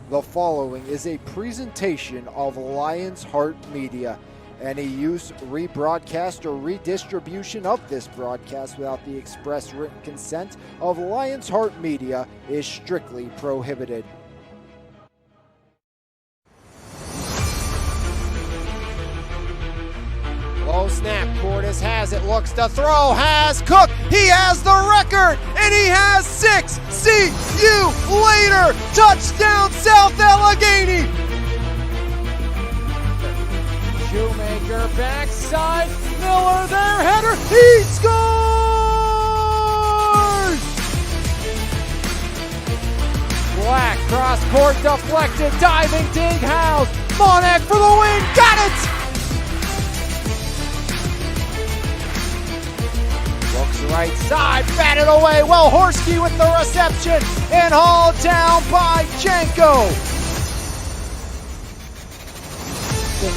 The following is a presentation of Lion's Heart Media. Any use, rebroadcast, or redistribution of this broadcast without the express written consent of Lion's Heart Media is strictly prohibited. Low snap, Cordes has it, looks to throw, has Cook, he has the record, and he has 6. See you later, touchdown South Allegheny. Shoemaker backside, Miller their header, he scores! Black cross court deflected, diving dig house, Monac for the win, got it! Looks right side, batted away. Well, Horsky with the reception and hauled down by Janko.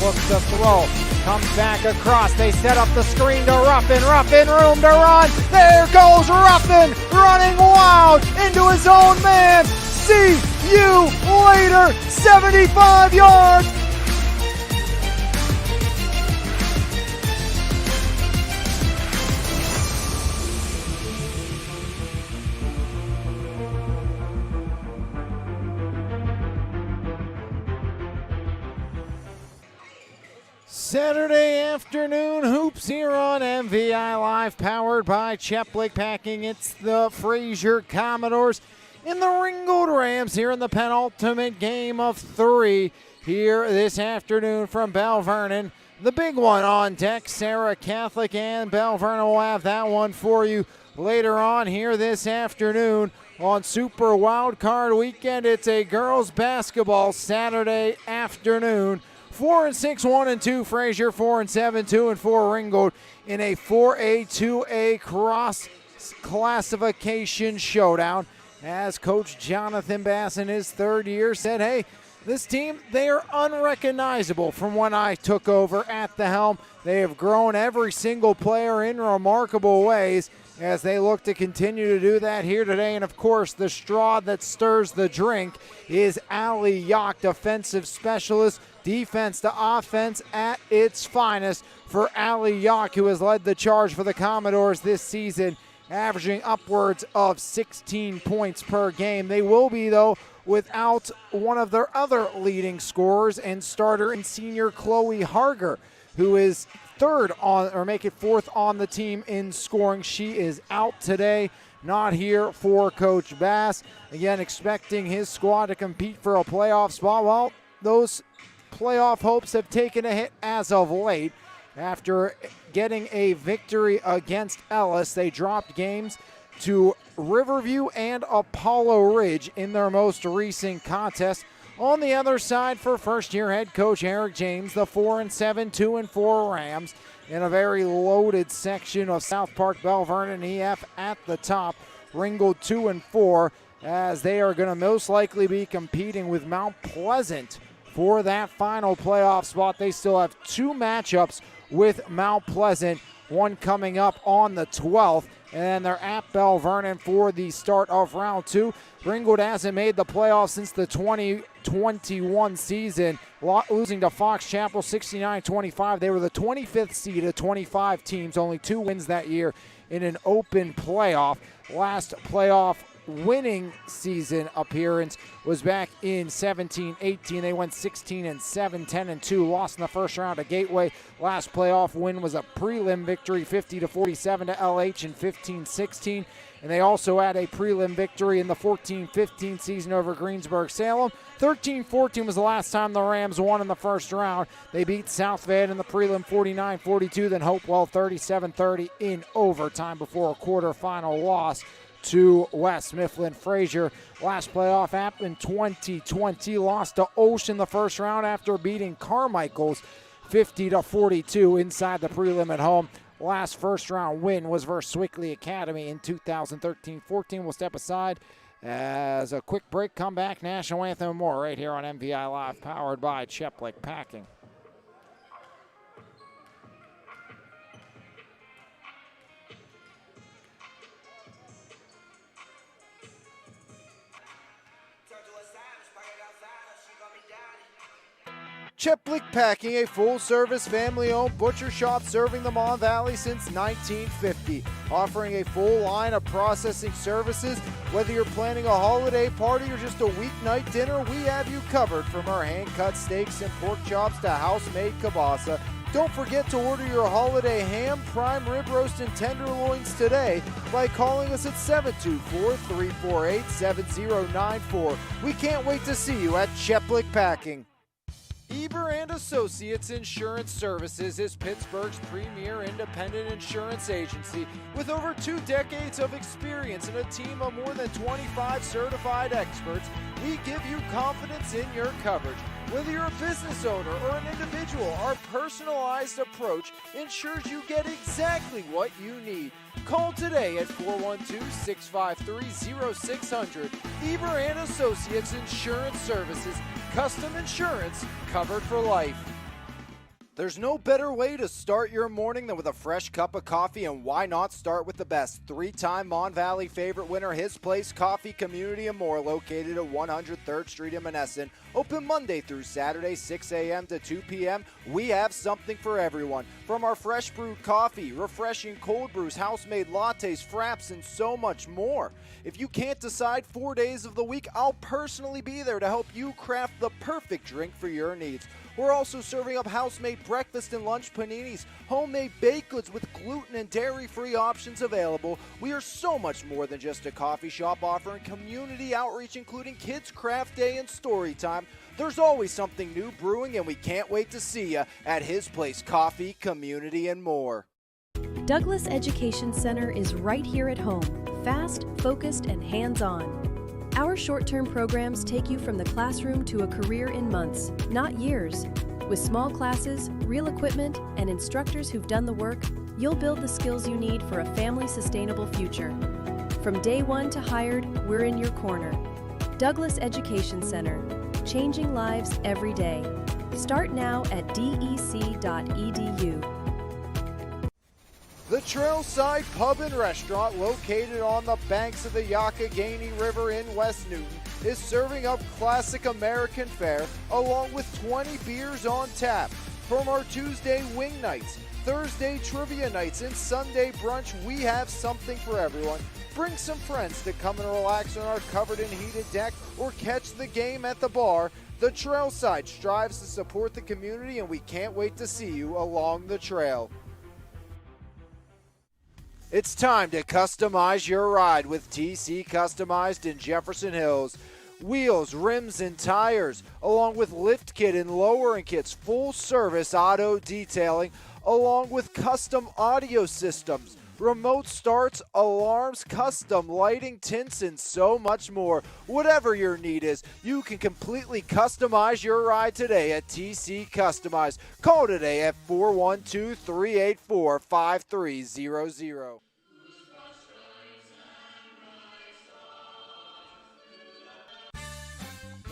Looks to throw, comes back across. They set up the screen to Ruffin. Ruffin room to run. There goes Ruffin running wild into his own man. See you later. 75 yards. Saturday afternoon hoops here on MVI Live, powered by Cheplick Packing. It's the Frazier Commodores and the Ringgold Rams here in the penultimate game of 3 here this afternoon from Bell Vernon. The big one on deck, Sarah Catholic and Bell Vernon will have that one for you later on here this afternoon on Super Wildcard Weekend. It's a girls basketball Saturday afternoon. 4-6, 1-2 Frazier, 4-7, 2-4 Ringgold in a 4A, 2A cross classification showdown. As Coach Jonathan Bass in his 3rd year said, hey, this team, they are unrecognizable from when I took over at the helm. They have grown every single player in remarkable ways as they look to continue to do that here today. And of course, the straw that stirs the drink is Allie Yock, defensive specialist. Defense to offense at its finest for Allie Yock, who has led the charge for the Commodores this season, averaging upwards of 16 points per game. They will be, though, without one of their other leading scorers and starter and senior Chloe Harger, who is 4th on the team in scoring. She is out today, not here for Coach Bass. Again, expecting his squad to compete for a playoff spot. Well, those playoff hopes have taken a hit as of late. After getting a victory against Ellis, they dropped games to Riverview and Apollo Ridge in their most recent contest. On the other side for first-year head coach Eric James, the 4-7, 2-4 Rams in a very loaded section of South Park, Bell Vernon, EF at the top. Ringgold 2-4 as they are going to most likely be competing with Mount Pleasant for that final playoff spot. They still have 2 matchups with Mount Pleasant, one coming up on the 12th, and then they're at Bell Vernon for the start of round 2. Ringgold hasn't made the playoffs since the 2021 season, losing to Fox Chapel 69-25. They were the 25th seed of 25 teams, only 2 wins that year in an open playoff. Last playoff winning season appearance was back in 17-18. They went 16-7, 10-2, lost in the first round to Gateway. Last playoff win was a prelim victory, 50-47 to LH in 15-16. And they also had a prelim victory in the 14-15 season over Greensburg-Salem. 13-14 was the last time the Rams won in the first round. They beat South Van in the prelim 49-42, then Hopewell 37-30 in overtime before a quarterfinal loss to West Mifflin. Frazier, last playoff happened in 2020, lost to Ocean the first round after beating Carmichael's 50-42 inside the prelim at home. Last first round win was versus Swickley Academy in 2013-14. We'll step aside as a quick break, come back, national anthem and more right here on MVI Live, powered by Cheplick Packing. Cheplik Packing, a full-service, family-owned butcher shop serving the Mon Valley since 1950, offering a full line of processing services. Whether you're planning a holiday party or just a weeknight dinner, we have you covered, from our hand-cut steaks and pork chops to house-made kielbasa. Don't forget to order your holiday ham, prime rib roast, and tenderloins today by calling us at 724-348-7094. We can't wait to see you at Cheplik Packing. Eber and Associates Insurance Services is Pittsburgh's premier independent insurance agency with over 2 decades of experience and a team of more than 25 certified experts. We give you confidence in your coverage. Whether you're a business owner or an individual, our personalized approach ensures you get exactly what you need. Call today at 412-653-0600. Eber and Associates Insurance Services. Custom insurance covered for life. There's no better way to start your morning than with a fresh cup of coffee, and why not start with the best? 3-time Mon Valley favorite winner, His Place Coffee Community and More, located at 103rd Street in Monessen. Open Monday through Saturday, 6 a.m. to 2 p.m. We have something for everyone. From our fresh brewed coffee, refreshing cold brews, house-made lattes, fraps, and so much more. If you can't decide 4 days of the week, I'll personally be there to help you craft the perfect drink for your needs. We're also serving up house-made breakfast and lunch paninis, homemade baked goods with gluten and dairy-free options available. We are so much more than just a coffee shop, offering community outreach, including Kids Craft Day and Story Time. There's always something new brewing, and we can't wait to see you at His Place Coffee, Community, and More. Douglas Education Center is right here at home, fast, focused, and hands-on. Our short-term programs take you from the classroom to a career in months, not years. With small classes, real equipment, and instructors who've done the work, you'll build the skills you need for a family-sustainable future. From day one to hired, we're in your corner. Douglas Education Center, changing lives every day. Start now at dec.edu. The Trailside Pub and Restaurant, located on the banks of the Youghiogheny River in West Newton, is serving up classic American fare along with 20 beers on tap. From our Tuesday wing nights, Thursday trivia nights, and Sunday brunch, we have something for everyone. Bring some friends to come and relax on our covered and heated deck or catch the game at the bar. The Trailside strives to support the community, and we can't wait to see you along the trail. It's time to customize your ride with TC Customized in Jefferson Hills. Wheels, rims, and tires, along with lift kit and lowering kits, full service auto detailing, along with custom audio systems, remote starts, alarms, custom lighting, tints, and so much more. Whatever your need is, you can completely customize your ride today at TC Customized. Call today at 412-384-5300.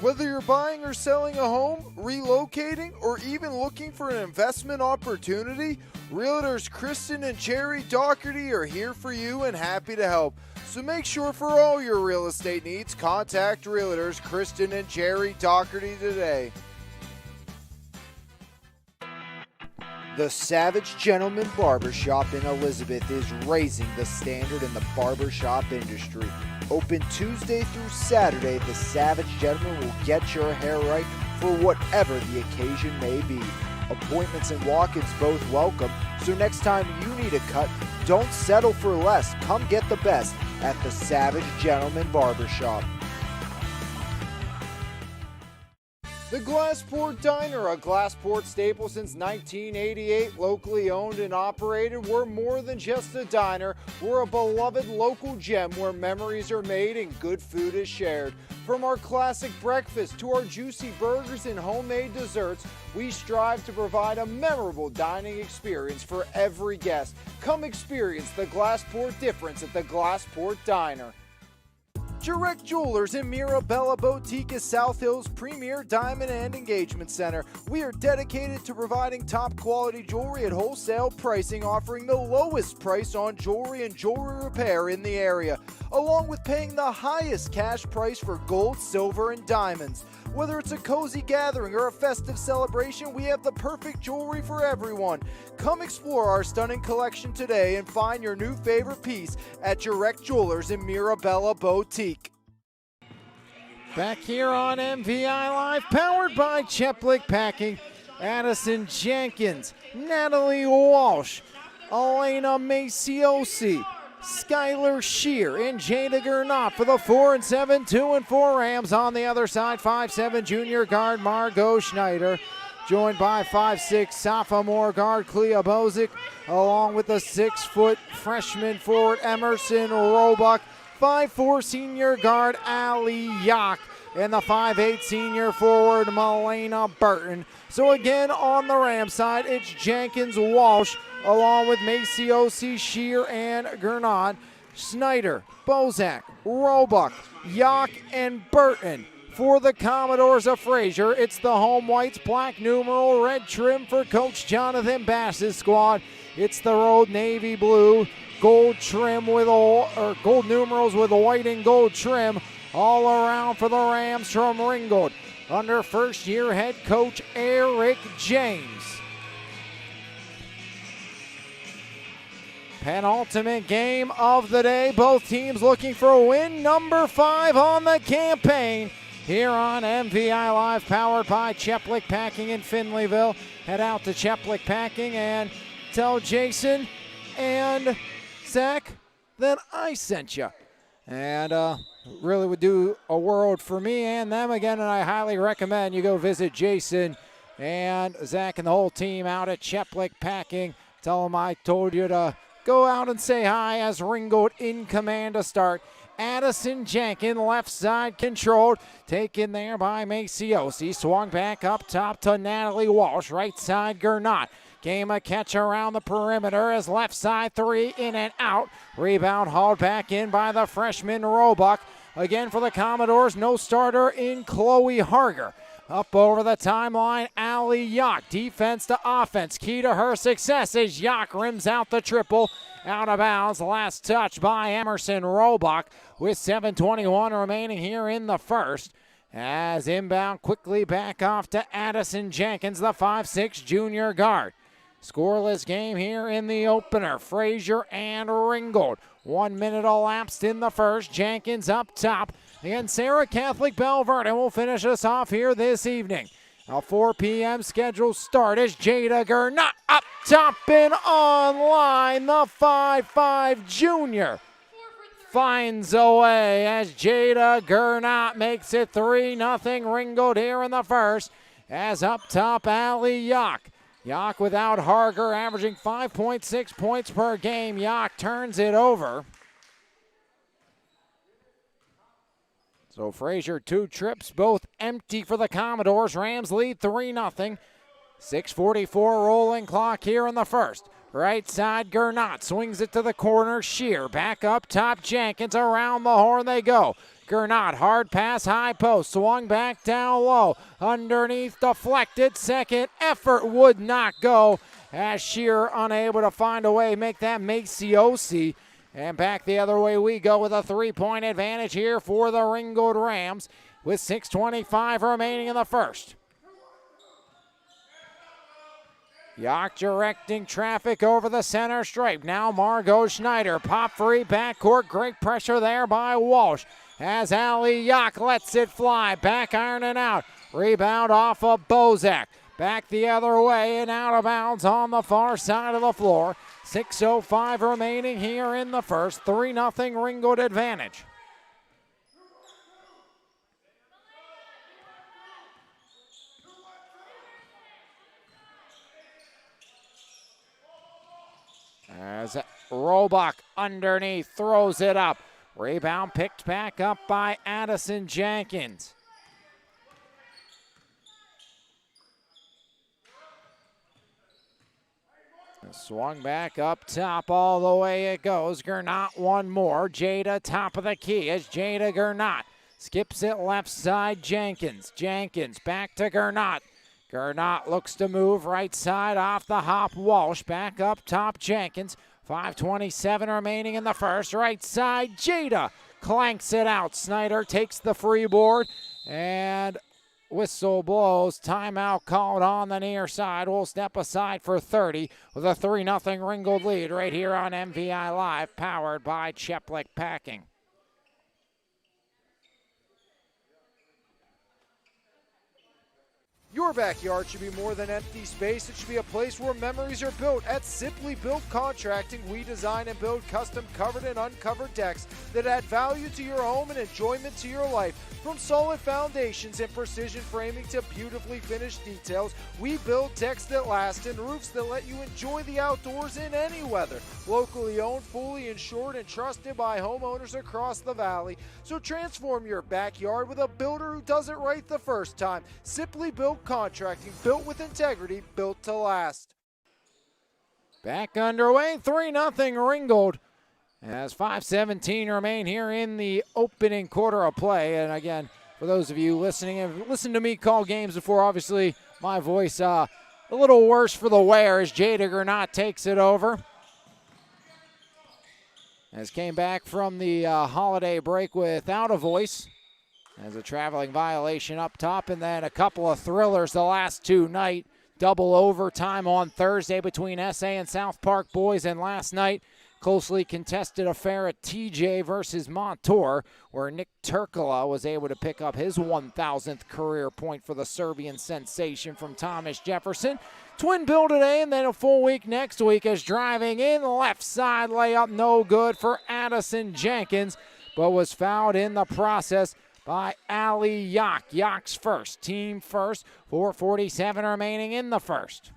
Whether you're buying or selling a home, relocating, or even looking for an investment opportunity, Realtors Kristen and Jerry Doherty are here for you and happy to help. So make sure for all your real estate needs, contact Realtors Kristen and Jerry Doherty today. The Savage Gentleman Barbershop in Elizabeth is raising the standard in the barbershop industry. Open Tuesday through Saturday, the Savage Gentleman will get your hair right for whatever the occasion may be. Appointments and walk-ins both welcome, so next time you need a cut, don't settle for less. Come get the best at the Savage Gentleman Barbershop. The Glassport Diner, a Glassport staple since 1988, locally owned and operated. We're more than just a diner. We're a beloved local gem where memories are made and good food is shared. From our classic breakfast to our juicy burgers and homemade desserts, we strive to provide a memorable dining experience for every guest. Come experience the Glassport difference at the Glassport Diner. Direct Jewelers in Mirabella Boutique is South Hill's premier diamond and engagement center. We are dedicated to providing top quality jewelry at wholesale pricing, offering the lowest price on jewelry and jewelry repair in the area, along with paying the highest cash price for gold, silver, and diamonds. Whether it's a cozy gathering or a festive celebration, we have the perfect jewelry for everyone. Come explore our stunning collection today and find your new favorite piece at Jurek Jewelers in Mirabella Boutique. Back here on MVI Live, powered by Cheplick Packing. Addison Jenkins, Natalie Walsh, Elena Maciosi, Skylar Shear, and Jada Gernot for the 4 and 7, 2 and 4 Rams. On the other side, 5'7" junior guard Margot Schneider, joined by 5'6" sophomore guard Clea Bozic, along with the 6-foot freshman forward Emerson Roebuck, 5'4" senior guard Ali Yak, and the 5'8" senior forward Melena Burton. So again, on the Ram side, it's Jenkins, Walsh, along with Maciosi, Shear, and Gernot, Snyder, Bozak, Roebuck, Yak, and Burton. For the Commodores of Frazier, it's the home whites, black numeral, red trim for Coach Jonathan Bass's squad. It's the road navy blue, gold trim with gold numerals with white and gold trim all around for the Rams from Ringgold, under first-year head coach Eric James. Penultimate game of the day. Both teams looking for win number 5 on the campaign. Here on MVI Live, powered by Cheplick Packing in Finleyville. Head out to Cheplick Packing and tell Jason and Zach that I sent you. And really would do a world for me and them again, and I highly recommend you go visit Jason and Zach and the whole team out at Cheplick Packing. Tell them I told you to go out and say hi as Ringgold in command to start. Addison Jenkins, left side controlled, taken there by Maciosi. Swung back up top to Natalie Walsh, right side Gernot. Game a catch around the perimeter as left side 3 in and out. Rebound hauled back in by the freshman Roebuck. Again for the Commodores, no starter in Chloe Harger. Up over the timeline, Ali Yak. Defense to offense. Key to her success as Yak rims out the triple. Out of bounds. Last touch by Emerson Roebuck with 7:21 remaining here in the first. As inbound quickly back off to Addison Jenkins, the 5'6" junior guard. Scoreless game here in the opener. Frazier and Ringgold. 1 minute elapsed in the first. Jenkins up top against Sarah Catholic Belverde will finish us off here this evening. A 4 p.m. scheduled start as Jada Gernot up top and online. The 5'5" junior finds a way as Jada Gernot makes it 3-0 Ringgold here in the first. As up top, Ali Yak. Yak without Harger, averaging 5.6 points per game. Yak turns it over. So Frazier 2 trips, both empty for the Commodores. Rams lead 3-0. 6:44 rolling clock here in the first. Right side, Gernot swings it to the corner. Shear back up top. Jenkins around the horn they go. Gernot, hard pass, high post, swung back down low. Underneath, deflected. Second effort would not go as Shear unable to find a way to make that Maciosi. And back the other way we go with a 3-point advantage here for the Ringgold Rams with 6:25 remaining in the first. Yak directing traffic over the center stripe. Now Margot Schneider, pop free backcourt. Great pressure there by Walsh. As Ali Yak lets it fly. Back ironing out. Rebound off of Bozak. Back the other way and out of bounds on the far side of the floor. 6:05 remaining here in the first. 3-0 Ringgold advantage. As Roebuck underneath throws it up. Rebound picked back up by Addison Jenkins. Swung back up top, all the way it goes. Gernot one more. Jada top of the key as Jada Gernot skips it left side. Jenkins back to Gernot. Gernot looks to move right side off the hop. Walsh back up top. Jenkins. 5:27 remaining in the first. Right side, Jada clanks it out. Snyder takes the free board and whistle blows. Timeout called on the near side. We'll step aside for 30 with a 3-0 Ringgold lead right here on MVI Live, powered by Cheplick Packing. Your backyard should be more than empty space. It should be a place where memories are built. At Simply Built Contracting, we design and build custom covered and uncovered decks that add value to your home and enjoyment to your life. From solid foundations and precision framing to beautifully finished details, we build decks that last and roofs that let you enjoy the outdoors in any weather. Locally owned, fully insured, and trusted by homeowners across the valley. So transform your backyard with a builder who does it right the first time. Simply Built Contracting, built with integrity, built to last. Back underway, 3-0 Ringgold. As 5:17 remain here in the opening quarter of play. And again, for those of you listening, have listened to me call games before, obviously my voice a little worse for the wear as Jada Gernot takes it over. As came back from the holiday break without a voice. As a traveling violation up top, and then a couple of thrillers the last two night. Double overtime on Thursday between SA and South Park boys, and last night, closely contested affair at TJ versus Montour, where Nick Turkala was able to pick up his 1,000th career point for the Serbian sensation from Thomas Jefferson. Twin bill today, and then a full week next week as driving in left side layup, no good for Addison Jenkins, but was fouled in the process by Ali Yak. Yak's first, team first, 4:47 remaining in the first.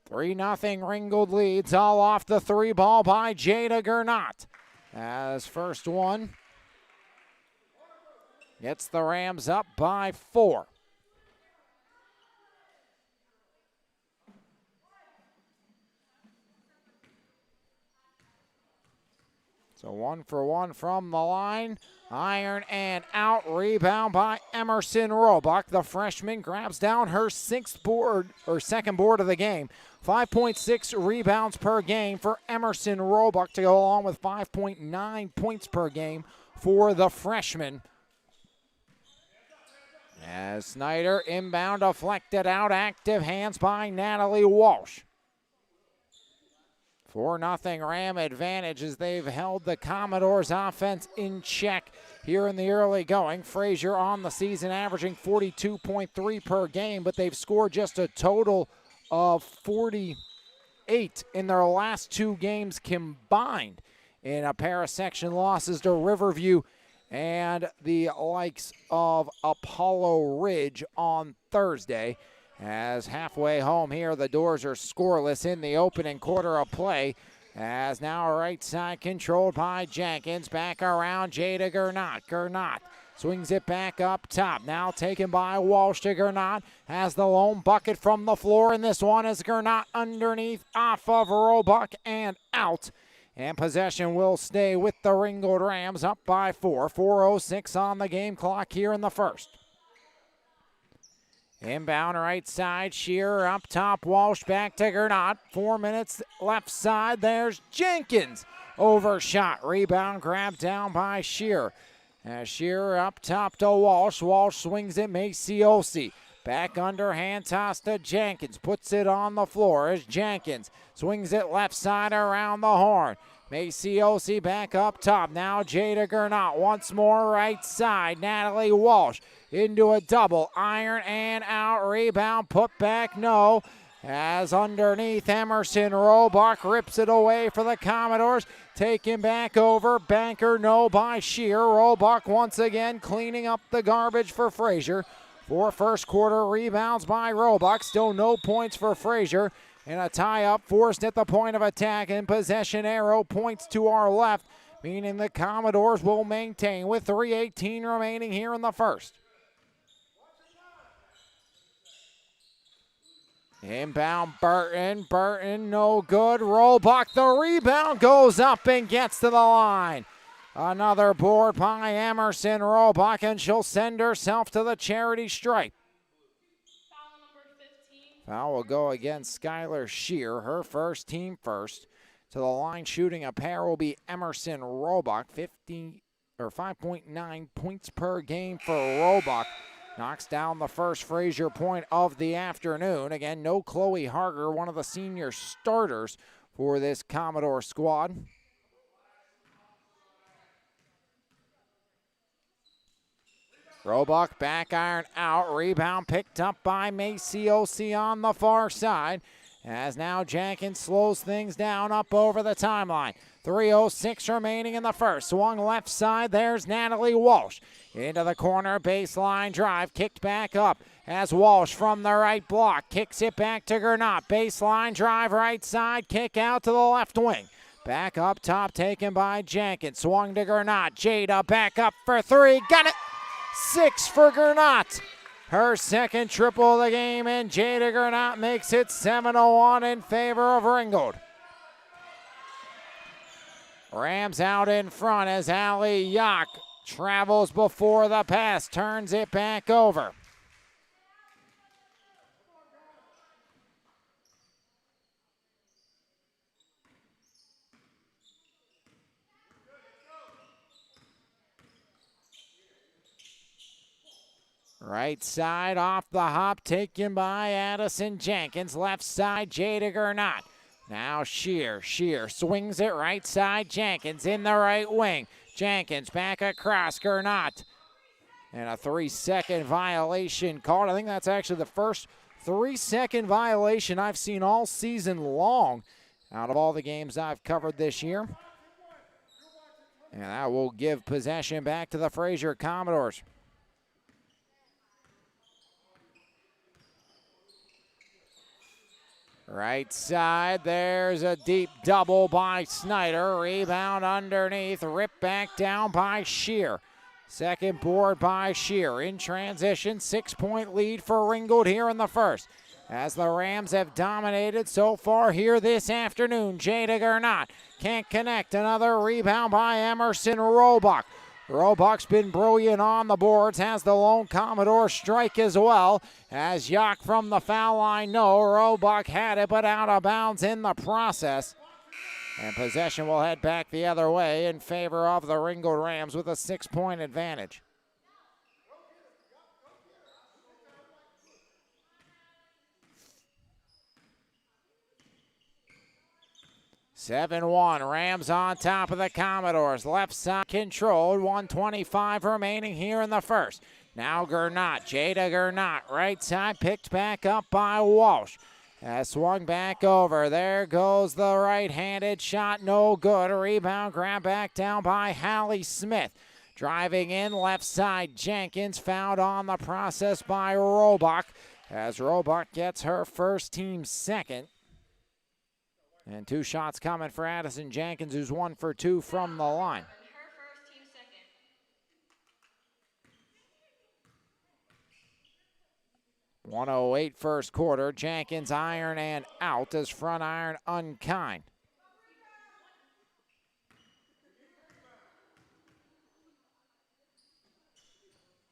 3-0 Ringgold leads, all off the three ball by Jada Gernot. As first one gets the Rams up by 4. So 1 for 1 from the line. Iron and out. Rebound by Emerson Roebuck. The freshman grabs down her second board of the game. 5.6 rebounds per game for Emerson Roebuck to go along with 5.9 points per game for the freshman. As Snyder inbound deflected out. Active hands by Natalie Walsh. 4-0 Ram advantage as they've held the Commodores offense in check here in the early going. Frazier on the season averaging 42.3 per game, but they've scored just a total of 48 in their last two games combined in a pair of section losses to Riverview and the likes of Apollo Ridge on Thursday. As halfway home here, the Doors are scoreless in the opening quarter of play. As now right side controlled by Jenkins. Back around Jada Gernot. Gernot swings it back up top. Now taken by Walsh to Gernot. Has the lone bucket from the floor. And this one is Gernot underneath off of Roebuck and out. And possession will stay with the Ringgold Rams up by 4. 4:06 on the game clock here in the first. Inbound right side, Shearer up top, Walsh back to Gernot. 4 minutes left side, there's Jenkins. Overshot, rebound grabbed down by Shearer. As Shearer up top to Walsh. Walsh swings it, Maciosi. Back underhand toss to Jenkins. Puts it on the floor as Jenkins swings it left side around the horn. Maciosi back up top. Now Jada Gernot once more right side. Natalie Walsh into a double. Iron and out. Rebound. Put back. No. As underneath Emerson Roebuck rips it away for the Commodores. Taken back over. Banker no by Shear. Roebuck once again cleaning up the garbage for Frazier. 4 first quarter rebounds by Roebuck. Still no points for Frazier. And a tie-up forced at the point of attack, and possession arrow points to our left, meaning the Commodores will maintain with 3:18 remaining here in the first. Inbound Burton, no good. Roebuck, the rebound goes up and gets to the line. Another board by Emerson Roebuck, and she'll send herself to the charity stripe. Foul will go against Skylar Shear, her first, team first. To the line shooting a pair will be Emerson Roebuck, 5.9 points per game for Roebuck. Knocks down the first Frazier point of the afternoon. Again, no Chloe Harger, one of the senior starters for this Commodore squad. Roebuck back iron out. Rebound picked up by Maciosi on the far side. As now Jenkins slows things down up over the timeline. 3:06 remaining in the first. Swung left side. There's Natalie Walsh. Into the corner, baseline drive. Kicked back up as Walsh from the right block. Kicks it back to Gernot. Baseline drive, right side. Kick out to the left wing. Back up top, taken by Jenkins. Swung to Gernot. Jada back up for three. Got it! 6 for Gernot. Her second triple of the game, and Jada Gernot makes it 7-1 in favor of Ringgold. Rams out in front as Allie Yock travels before the pass, turns it back over. Right side off the hop, taken by Addison Jenkins. Left side, Jada Gernot. Now Shear swings it right side, Jenkins in the right wing. Jenkins back across, Gernot. And a 3-second violation called. I think that's actually the first 3-second violation I've seen all season long out of all the games I've covered this year. And that will give possession back to the Frazier Commodores. Right side, there's a deep double by Snyder. Rebound underneath, ripped back down by Shear. Second board by Shear. In transition, 6-point lead for Ringgold here in the first. As the Rams have dominated so far here this afternoon. Jada Gernot can't connect. Another rebound by Emerson Roebuck. Roebuck's been brilliant on the boards, has the lone Commodore strike as well. As Yock from the foul line, no, Roebuck had it, but out of bounds in the process. And possession will head back the other way in favor of the Ringgold Rams with a 6-point advantage. (7-1) Rams on top of the Commodores. Left side controlled. 1:25 remaining here in the first. Now Gernot, Jada Gernot. Right side picked back up by Walsh. Has swung back over. There goes the right-handed shot. No good. A rebound grab back down by Hallie Smith. Driving in left side. Jenkins fouled on the process by Roebuck. As Roebuck gets her first team second. And 2 shots coming for Addison Jenkins, who's 1 for 2 from the line. 1:08 first quarter. Jenkins iron and out as front iron unkind.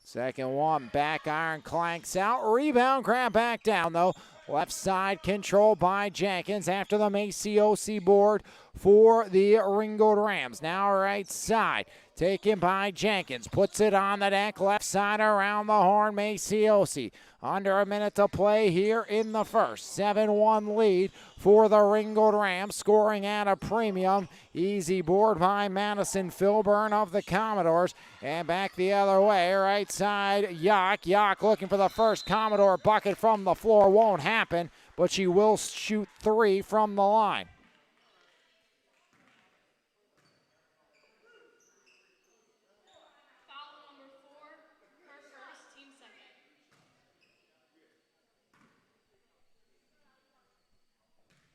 Second one, back iron clanks out. Rebound, grab back down though. Left side controlled by Jenkins after the Maciosi board for the Ringgold Rams. Now right side taken by Jenkins. Puts it on the deck. Left side around the horn. Maciosi. Under a minute to play here in the first. 7-1 lead for the Ringgold Rams. Scoring at a premium. Easy board by Madison Filburn of the Commodores. And back the other way. Right side, Yock. Yock looking for the first Commodore bucket from the floor. Won't happen, but she will shoot 3 from the line.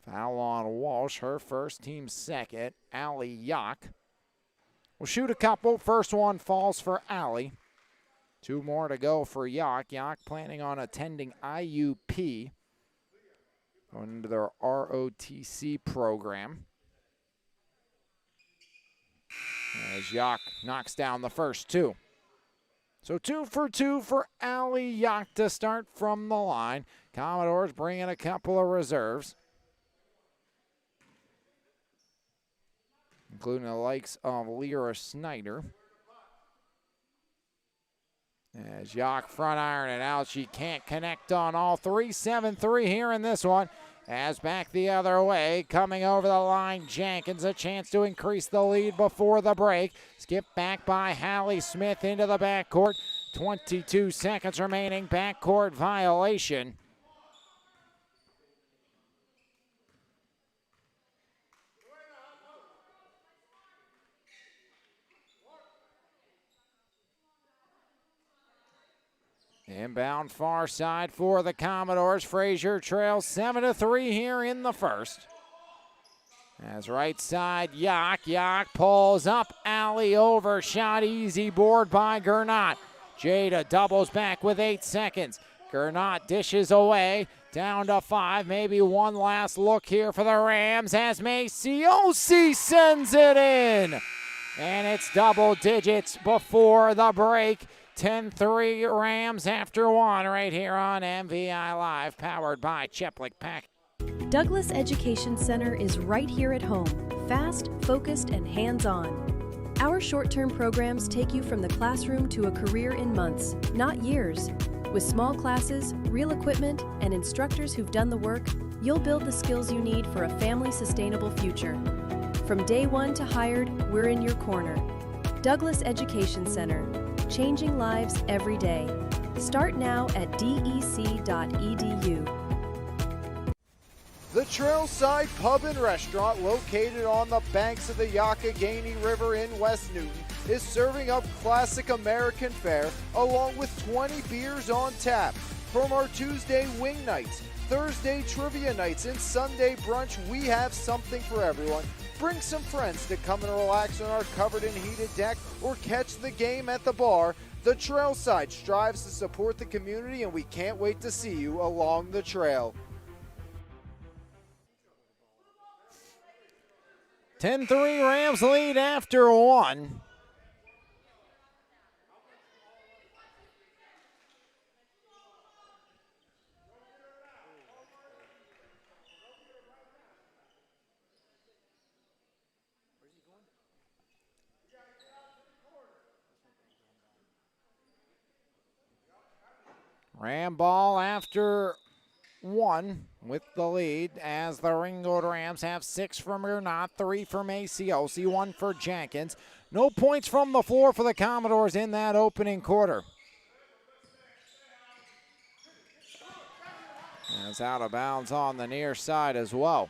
Foul on Walsh, her first, team second. Allie Yock will shoot a couple. First one falls for Allie. 2 more to go for Yock. Yock planning on attending IUP, going into their ROTC program. As Yock knocks down the first 2. So 2 for 2 for Allie Yock to start from the line. Commodores bringing a couple of reserves, including the likes of Lyra Snyder. As Yock front iron and out, she can't connect on all three. 7-3 here in this one. As back the other way, coming over the line, Jenkins, a chance to increase the lead before the break. Skipped back by Hallie Smith into the backcourt. 22 seconds remaining, backcourt violation. Inbound far side for the Commodores. Frazier trails 7-3 here in the first. As right side, Yock pulls up, alley over, shot easy, board by Gernot. Jada doubles back with 8 seconds. Gernot dishes away, down to 5, maybe one last look here for the Rams as Maciosi sends it in. And it's double digits before the break. 10-3 Rams after one right here on MVI Live, powered by Cheplick Pack. Douglas Education Center is right here at home, fast, focused, and hands-on. Our short-term programs take you from the classroom to a career in months, not years. With small classes, real equipment, and instructors who've done the work, you'll build the skills you need for a family-sustainable future. From day one to hired, we're in your corner. Douglas Education Center, changing lives every day. Start now at dec.edu. The Trailside Pub and Restaurant, located on the banks of the Youghiogheny River in West Newton, is serving up classic American fare along with 20 beers on tap. From our Tuesday wing nights, Thursday trivia nights, and Sunday brunch, we have something for everyone. Bring some friends to come and relax on our covered and heated deck or catch the game at the bar. The Trailside strives to support the community, and we can't wait to see you along the trail. 10-3 Rams lead after one. Ram ball after one with the lead as the Ringgold Rams have 6 from Gernot, 3 for Maciosi, 1 for Jenkins. No points from the floor for the Commodores in that opening quarter. And it's out of bounds on the near side as well.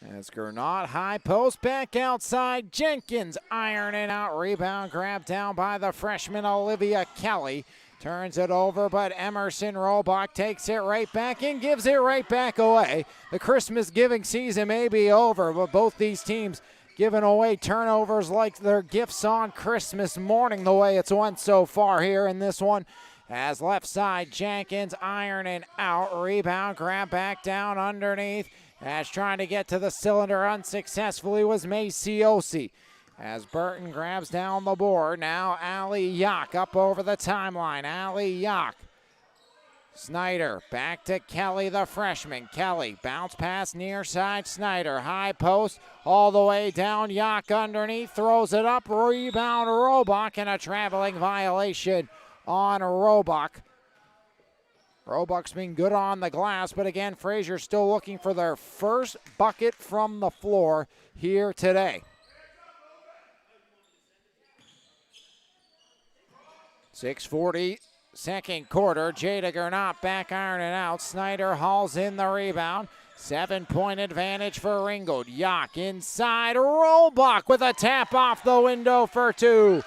As Gernot, high post, back outside. Jenkins ironing out. Rebound grabbed down by the freshman Olivia Kelly. Turns it over, but Emerson Robach takes it right back and gives it right back away. The Christmas giving season may be over, but both these teams giving away turnovers like their gifts on Christmas morning, the way it's went so far here in this one. As left side, Jenkins ironing out. Rebound, grab back down underneath. As trying to get to the cylinder unsuccessfully was Maciosi. As Burton grabs down the board, now Allie Yock up over the timeline. Allie Yock. Snyder back to Kelly, the freshman. Kelly bounce pass near side. Snyder high post all the way down. Yock underneath, throws it up. Rebound Robach, and a traveling violation on Robach. Robach's been good on the glass, but again, Frazier still looking for their first bucket from the floor here today. .640 second quarter. Jada Gernot back ironing out. Snyder hauls in the rebound. 7-point advantage for Ringgold. Yock inside. Robach with a tap off the window for 2.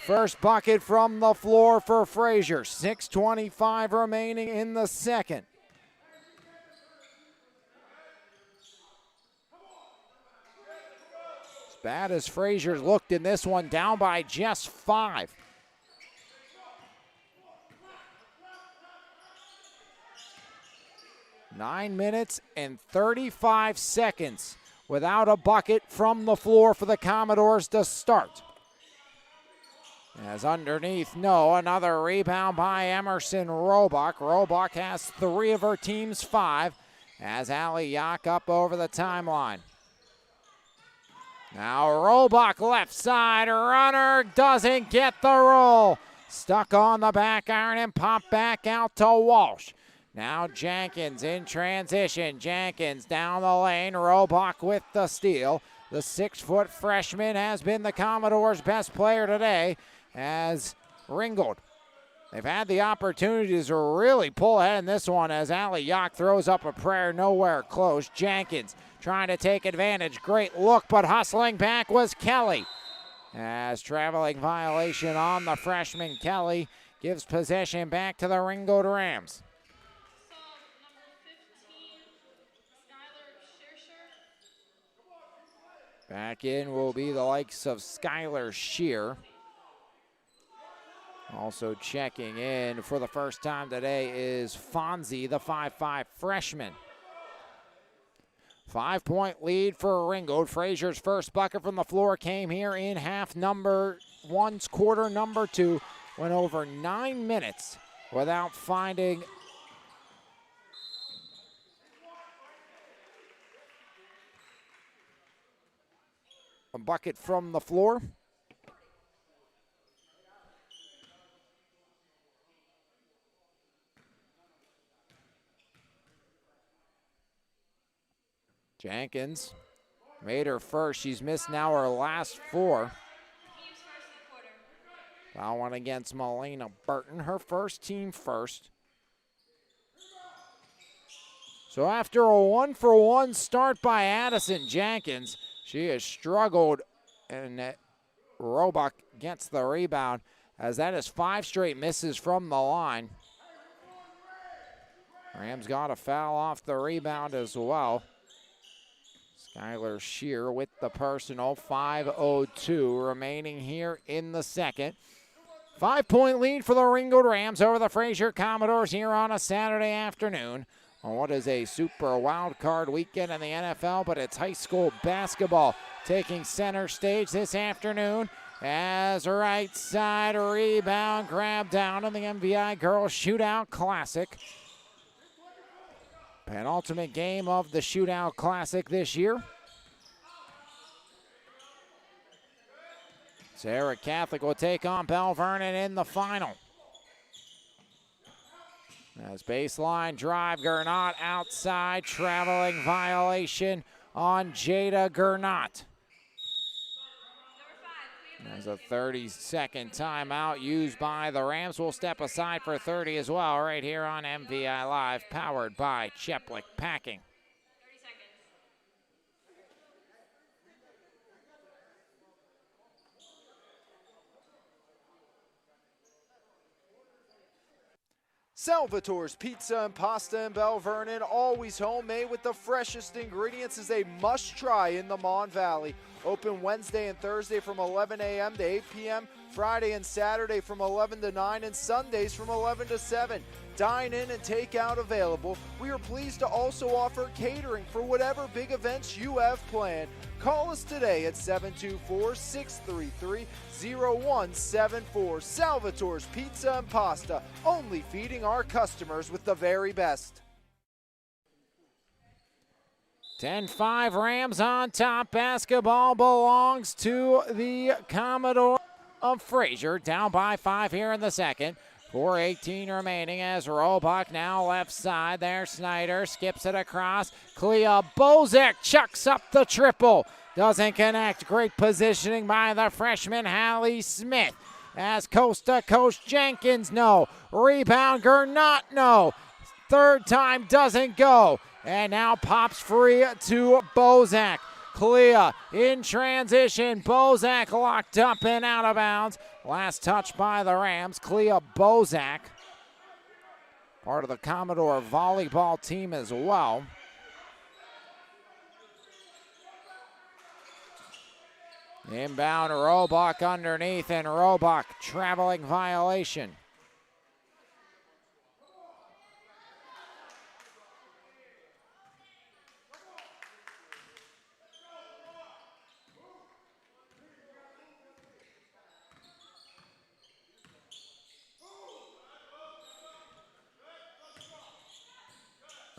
First bucket from the floor for Frazier. 6:25 remaining in the second. As bad as Frazier's looked in this one, down by just 5. Nine minutes and 35 seconds without a bucket from the floor for the Commodores to start. As underneath, no, another rebound by Emerson Roebuck. Roebuck has 3 of her team's 5 as Allie Yock up over the timeline. Now Roebuck left side, runner doesn't get the roll. Stuck on the back iron and popped back out to Walsh. Now Jenkins in transition. Jenkins down the lane, Roebuck with the steal. The 6-foot freshman has been the Commodores' best player today as Ringgold. They've had the opportunities to really pull ahead in this one as Allie Yock throws up a prayer nowhere close. Jenkins trying to take advantage. Great look, but hustling back was Kelly. As traveling violation on the freshman, Kelly gives possession back to the Ringgold Rams. Back in will be the likes of Skylar Shear. Also checking in for the first time today is Fonzie, the 5'5 freshman. 5-point lead for Ringgold. Frazier's first bucket from the floor came here in half number 1's quarter number 2. Went over 9 minutes without finding a bucket from the floor. Jenkins made her first. She's missed now her last 4. Foul one against Melina Burton, her first team first. So after a 1-for-1 start by Addison Jenkins, she has struggled, and Roebuck gets the rebound as that is 5 straight misses from the line. Rams got a foul off the rebound as well. Skylar Shear with the personal, 5:02 remaining here in the second. 5-point lead for the Ringgold Rams over the Frazier Commodores here on a Saturday afternoon on what is a super wild card weekend in the NFL, but it's high school basketball taking center stage this afternoon as right side rebound grab down in the MVI Girls Shootout Classic. Penultimate game of the Shootout Classic this year. Sarah Catholic will take on Bell Vernon in the final. As baseline drive, Gernot outside, traveling violation on Jada Gernot. There's a 30-second timeout used by the Rams. We'll step aside for 30 as well right here on MVI Live, powered by Cheplick Packing. 30 seconds. Salvatore's Pizza and Pasta in Bell Vernon, always homemade with the freshest ingredients, is a must-try in the Mon Valley. Open Wednesday and Thursday from 11 a.m. to 8 p.m., Friday and Saturday from 11 to 9, and Sundays from 11 to 7. Dine in and take out available. We are pleased to also offer catering for whatever big events you have planned. Call us today at 724-633-0174. Salvatore's Pizza and Pasta, only feeding our customers with the very best. 10-5 Rams on top. Basketball belongs to the Commodore of Frazier. Down by 5 here in the second. 4:18 remaining as Roebuck now left side there. Snyder skips it across. Clea Bozek chucks up the triple. Doesn't connect. Great positioning by the freshman Hallie Smith. As coast to coast, Jenkins no. Rebound Gernot no. Third time doesn't go. And now pops free to Bozak. Clea in transition. Bozak locked up and out of bounds. Last touch by the Rams. Clea Bozak, part of the Commodore volleyball team as well. Inbound Roebuck underneath, and Roebuck traveling violation.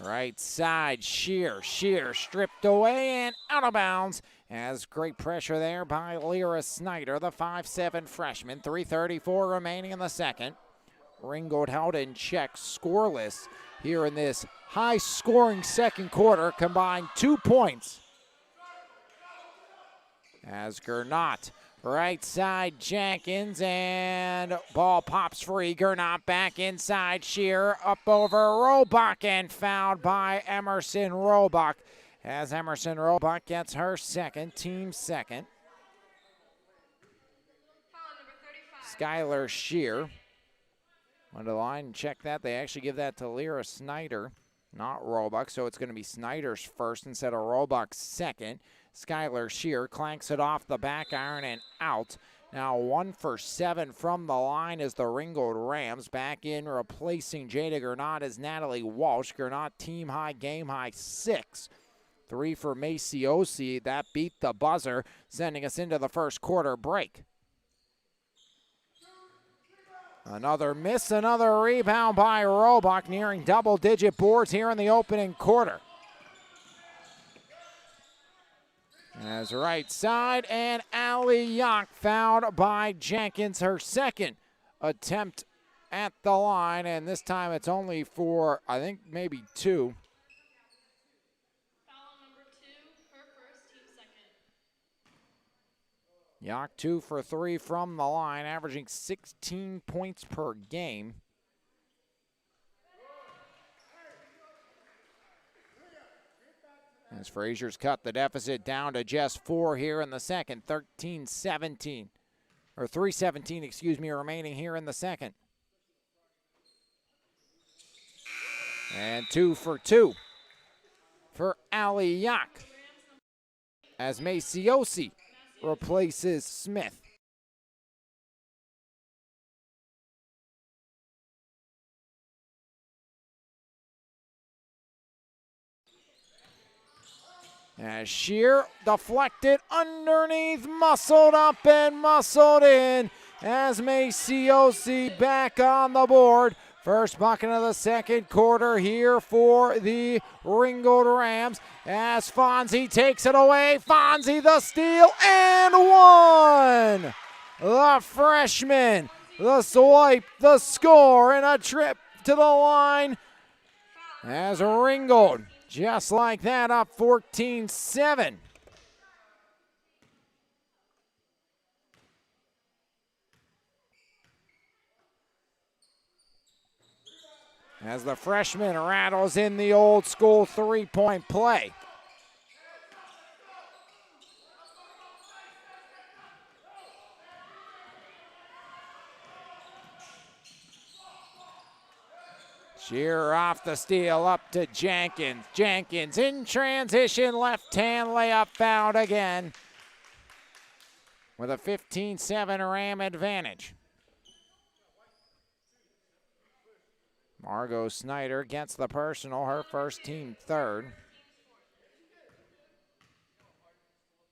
Right side, Shear stripped away and out of bounds. As great pressure there by Lyra Snyder, the 5'7" freshman. 3:34 remaining in the second. Ringgold held in check, scoreless here in this high-scoring second quarter. Combined 2 points. As Gernot, right side, Jenkins, and ball pops free. Gernot back inside, Shear up over Robach and fouled by Emerson Robach. As Emerson Robach gets her second, team second. Skylar Shear on the line, and check that. They actually give that to Lyra Snyder, not Robach, so it's going to be Snyder's first instead of Robach's second. Skylar Shear clanks it off the back iron and out. Now 1 for 7 from the line as the Ringgold Rams. Back in replacing Jada Gernot is Natalie Walsh. Gernot team high, game high 6. 3 for Maciosi. That beat the buzzer, sending us into the first quarter break. Another miss, another rebound by Robach, nearing double-digit boards here in the opening quarter. As right side, and Ali Yock fouled by Jenkins, her second attempt at the line, and this time it's only for, I think, maybe 2. Foul number 2, her first, team second. Yock 2 for 3 from the line, averaging 16 points per game. As Frazier's cut the deficit down to just 4 here in the second, 13-17, or 3:17, excuse me, remaining here in the second. And 2 for 2 for Ali Yock as Maciosi replaces Smith. As Shear deflected underneath, muscled up and muscled in as Maciosi back on the board. First bucket of the second quarter here for the Ringgold Rams as Fonzie takes it away. Fonzie the steal and 1. The freshman, the swipe, the score, and a trip to the line as Ringgold, just like that, up 14-7. As the freshman rattles in the old school three-point play. Shear off the steal, up to Jenkins. Jenkins in transition, left-hand layup fouled again with a 15-7 Ram advantage. Margot Snyder gets the personal, her first, team third.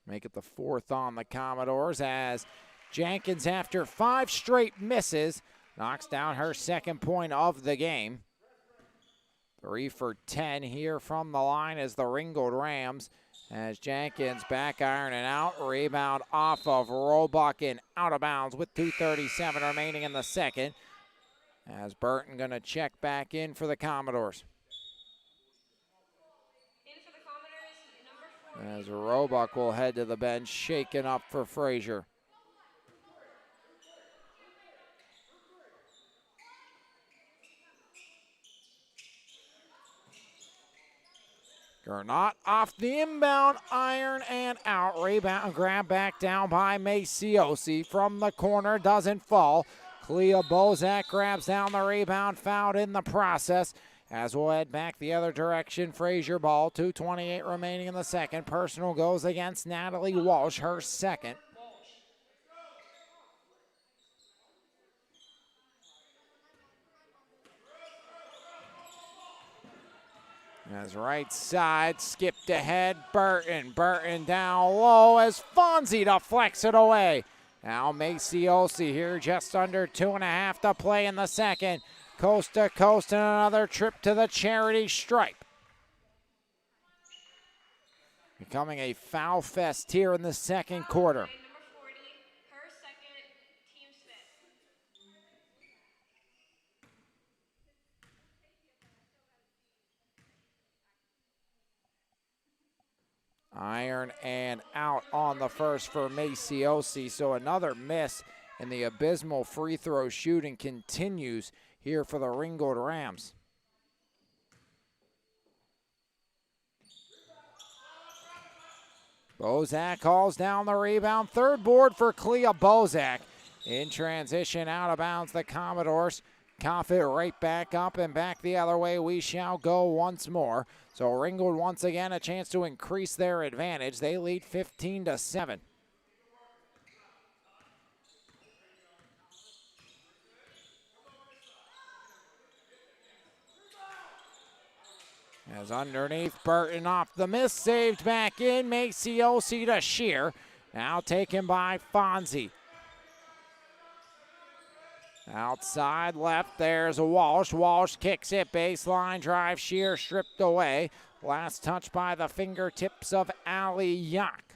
Make it the 4th on the Commodores as Jenkins, after 5 straight misses, knocks down her second point of the game. 3 for 10 here from the line as the Ringgold Rams, as Jenkins back iron and out. Rebound off of Robach and out of bounds with 2:37 remaining in the second. As Burton going to check back in for the Commodores. As Robach will head to the bench, shaken up for Frazier. Gernot off the inbound, iron and out. Rebound, grab back down by Maciosi from the corner, doesn't fall. Clea Bozak grabs down the rebound, fouled in the process. As we'll head back the other direction, Frazier ball, 2:28 remaining in the second. Personal goes against Natalie Walsh, her second. As right side, skipped ahead, Burton. Burton down low as Fonzie deflects it away. Now Maciosi here, just under 2.5 to play in the second. Coast to coast and another trip to the charity stripe. Becoming a foul fest here in the second quarter. Number 40, her second, Team Smith. Iron and out on the first for Maciosi. So another miss, and the abysmal free throw shooting continues here for the Ringgold Rams. Bozak calls down the rebound. Third board for Clea Bozak. In transition, out of bounds, the Commodores. Cough it right back up and back the other way. We shall go once more. So Ringgold once again a chance to increase their advantage. They lead 15-7. As underneath, Burton off the miss, saved back in. Maciosi to Shear. Now taken by Fonzie. Outside left, there's Walsh. Walsh kicks it, baseline drive, Shear stripped away. Last touch by the fingertips of Ali Yak.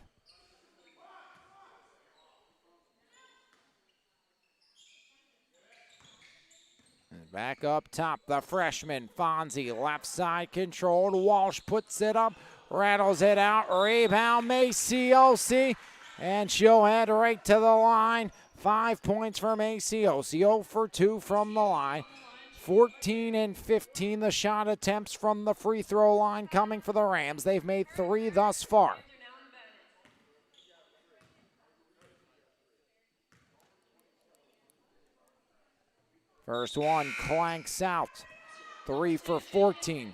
And back up top, the freshman, Fonzie, left side controlled. Walsh puts it up, rattles it out, rebound, Maciosi, and she'll head right to the line. 5 points for Maciosi, 0 for 2 from the line. 14 and 15 the shot attempts from the free throw line coming for the Rams. They've made 3 thus far. First one clanks out. 3 for 14.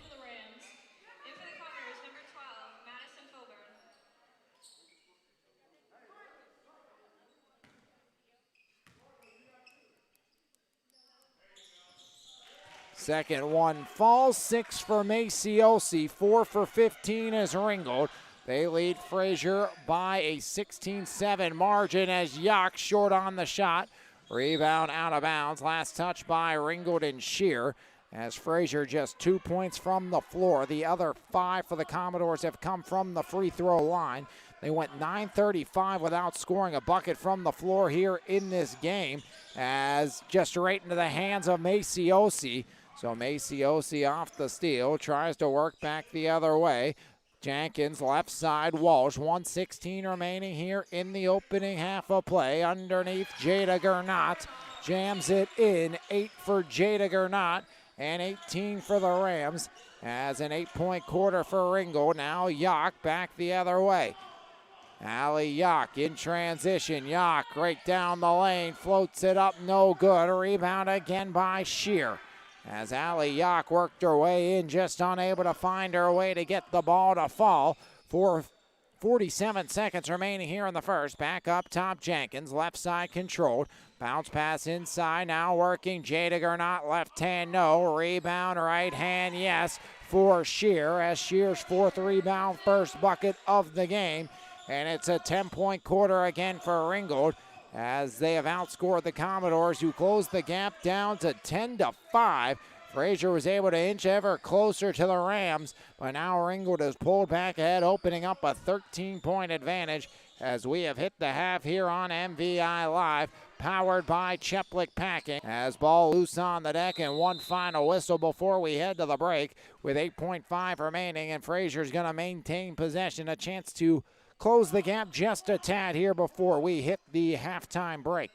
Second one falls, 6 for Maciosi, 4 for 15 is Ringgold. They lead Frazier by a 16-7 margin as Yak short on the shot. Rebound out of bounds, last touch by Ringgold and Shear as Frazier just 2 points from the floor. The other 5 for the Commodores have come from the free throw line. They went 9:35 without scoring a bucket from the floor here in this game as just right into the hands of Maciosi. So Maciosi off the steal, tries to work back the other way. Jenkins left side, Walsh, 1:16 remaining here in the opening half of play. Underneath, Jada Gernot jams it in, 8 for Jada Gernot and 18 for the Rams as an 8-point quarter for Ringgold. Now Yak back the other way. Ali Yak in transition, Yak right down the lane, floats it up, no good. Rebound again by Shear. As Ali Yak worked her way in, just unable to find her way to get the ball to fall. 47 seconds remaining here in the first. Back up top, Jenkins, left side controlled. Bounce pass inside, now working. Jada Gernot, left hand, no. Rebound, right hand, yes, for Shear. As Shear's 4th rebound, first bucket of the game. And it's a 10-point quarter again for Ringgold, as they have outscored the Commodores, who closed the gap down to 10-5. Frazier was able to inch ever closer to the Rams, but now Ringgold has pulled back ahead, opening up a 13-point advantage as we have hit the half here on MVI Live, powered by Cheplick Packing. As ball loose on the deck and one final whistle before we head to the break with 8.5 remaining, and Frazier's going to maintain possession, a chance to close the gap just a tad here before we hit the halftime break.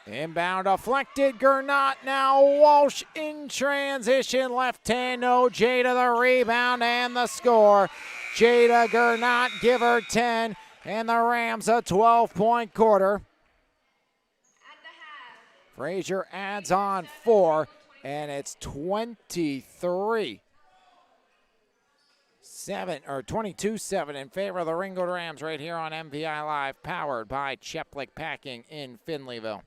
Inbound deflected, Gernot now, Walsh in transition, left hand, no, Jada the rebound and the score. Jada Gernot give her 10, and the Rams a 12-point quarter. At the half. Frazier adds on 4. And it's 22-7 in favor of the Ringgold Rams right here on MVI Live, powered by Cheplick Packing in Finleyville.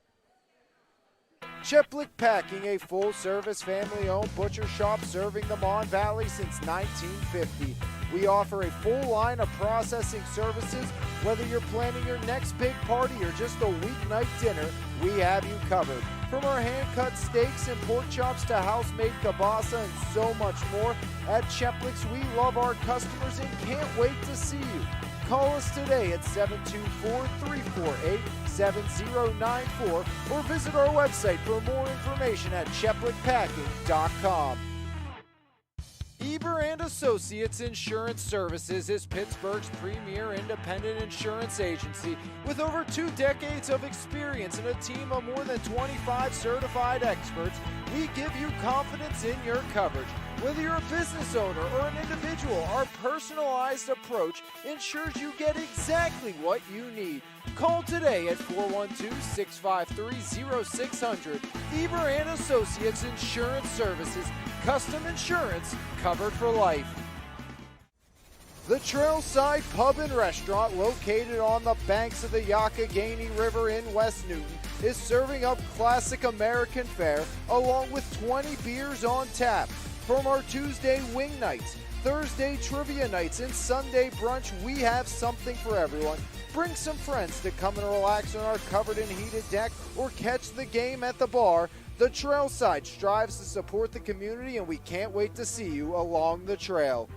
Cheplick Packing, a full-service family-owned butcher shop serving the Mon Valley since 1950. We offer a full line of processing services. Whether you're planning your next big party or just a weeknight dinner, we have you covered. From our hand-cut steaks and pork chops to house-made kielbasa and so much more, at Cheplick's we love our customers and can't wait to see you. Call us today at 724-348-7094 or visit our website for more information at cheplickpacking.com. Eber and Associates Insurance Services is Pittsburgh's premier independent insurance agency with over 2 decades of experience and a team of more than 25 certified experts. We give you confidence in your coverage. Whether you're a business owner or an individual, our personalized approach ensures you get exactly what you need. Call today at 412-653-0600. Eber and Associates Insurance Services. Custom insurance covered for life. The Trailside Pub and Restaurant, located on the banks of the Youghiogheny River in West Newton, is serving up classic American fare along with 20 beers on tap. From our Tuesday wing nights, Thursday trivia nights, and Sunday brunch, we have something for everyone. Bring some friends to come and relax on our covered and heated deck or catch the game at the bar. The Trailside strives to support the community, and we can't wait to see you along the trail.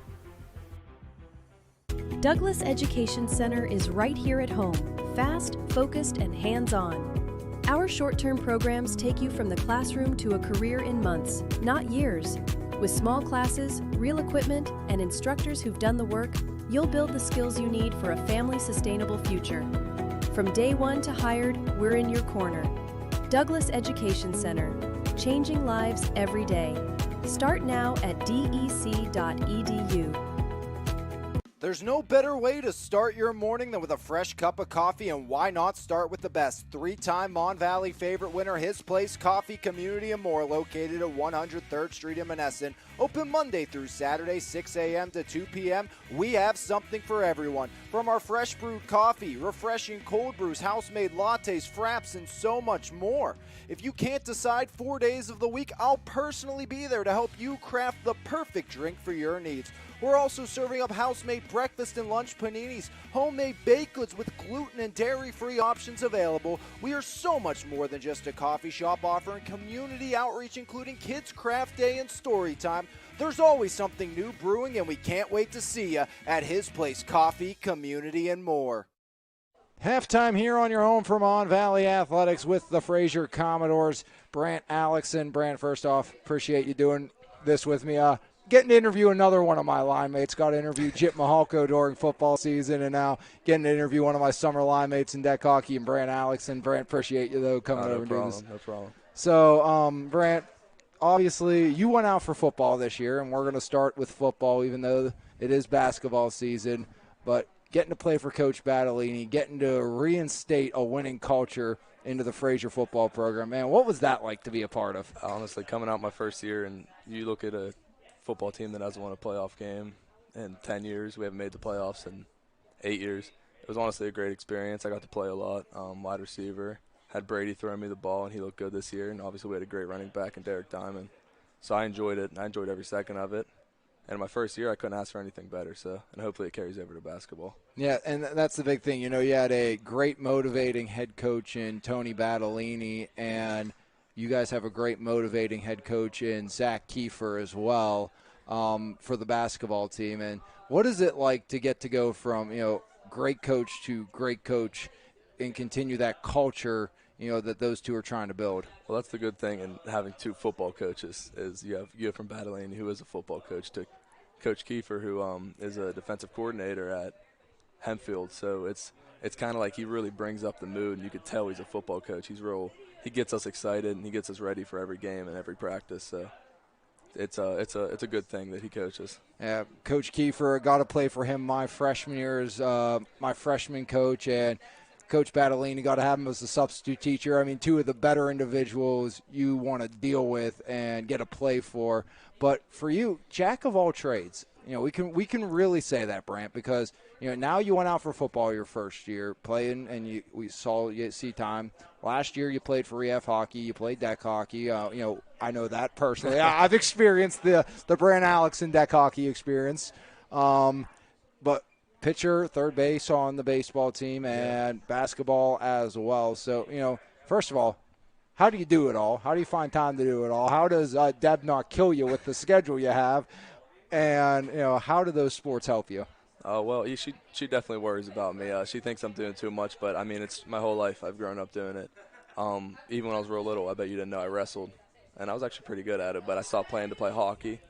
Douglas Education Center is right here at home, fast, focused, and hands-on. Our short-term programs take you from the classroom to a career in months, not years. With small classes, real equipment, and instructors who've done the work, you'll build the skills you need for a family-sustainable future. From day one to hired, we're in your corner. Douglas Education Center, changing lives every day. Start now at dec.edu. There's no better way to start your morning than with a fresh cup of coffee, and why not start with the best? 3-time Mon Valley favorite winner, His Place Coffee, Community and More, located at 103rd Street in Monessen. Open Monday through Saturday, 6 a.m. to 2 p.m. We have something for everyone. From our fresh brewed coffee, refreshing cold brews, house-made lattes, fraps, and so much more. If you can't decide 4 days of the week, I'll personally be there to help you craft the perfect drink for your needs. We're also serving up house-made breakfast and lunch paninis, homemade baked goods with gluten and dairy-free options available. We are so much more than just a coffee shop, offering community outreach, including Kids Craft Day and Story Time. There's always something new brewing, and we can't wait to see you at His Place Coffee, Community and More. Halftime here on your home for Mon Valley Athletics with the Frazier Commodores. Brant Alexson. Brant, first off, appreciate you doing this with me. Getting to interview another one of my line mates. Got to interview Jip Mahalko during football season, and now getting to interview one of my summer line mates in deck hockey, and Brant Alexson. Brant, appreciate you, though, coming over and doing this. No problem. So, Brant, obviously you went out for football this year, and we're going to start with football, even though it is basketball season. But getting to play for Coach Battolini, getting to reinstate a winning culture into the Frazier football program, man, what was that like to be a part of? Honestly, coming out my first year, and you look at a football team that hasn't won a playoff game in 10 years. We haven't made the playoffs in 8 years. It was honestly a great experience. I got to play a lot, wide receiver. Had Brady throwing me the ball, and he looked good this year. And obviously we had a great running back in Derek Diamond. So I enjoyed it, and I enjoyed every second of it. And my first year, I couldn't ask for anything better. So, and hopefully it carries over to basketball. Yeah, and that's the big thing. You know, you had a great motivating head coach in Tony Battolini, and you guys have a great motivating head coach in Zach Kiefer as well for the basketball team. And what is it like to get to go from, you know, great coach to great coach and continue that culture, you know, that those two are trying to build? Well, that's the good thing in having two football coaches is you have from Battolini, who is a football coach, to Coach Kiefer, who is a defensive coordinator at Hempfield. So it's kind of like he really brings up the mood, and you could tell he's a football coach. He gets us excited, and he gets us ready for every game and every practice. So it's a good thing that he coaches. Yeah, Coach Kiefer, got to play for him my freshman year as my freshman coach, and Coach Battolini, got to have him as a substitute teacher. I mean, two of the better individuals you want to deal with and get a play for. But for you, jack of all trades. You know, we can really say that, Brant, because, you know, now you went out for football your first year playing, and we saw you see time. Last year you played for EF hockey, you played deck hockey. You know, I know that personally. I've experienced the Brant Alexson deck hockey experience. But pitcher, third base on the baseball team, and basketball as well. So, you know, first of all, how do you do it all? How do you find time to do it all? How does Deb not kill you with the schedule you have? And, how do those sports help you? Well, she definitely worries about me. She thinks I'm doing too much, but, I mean, it's my whole life I've grown up doing it. Even when I was real little, I bet you didn't know I wrestled. And I was actually pretty good at it, but I stopped playing to play hockey.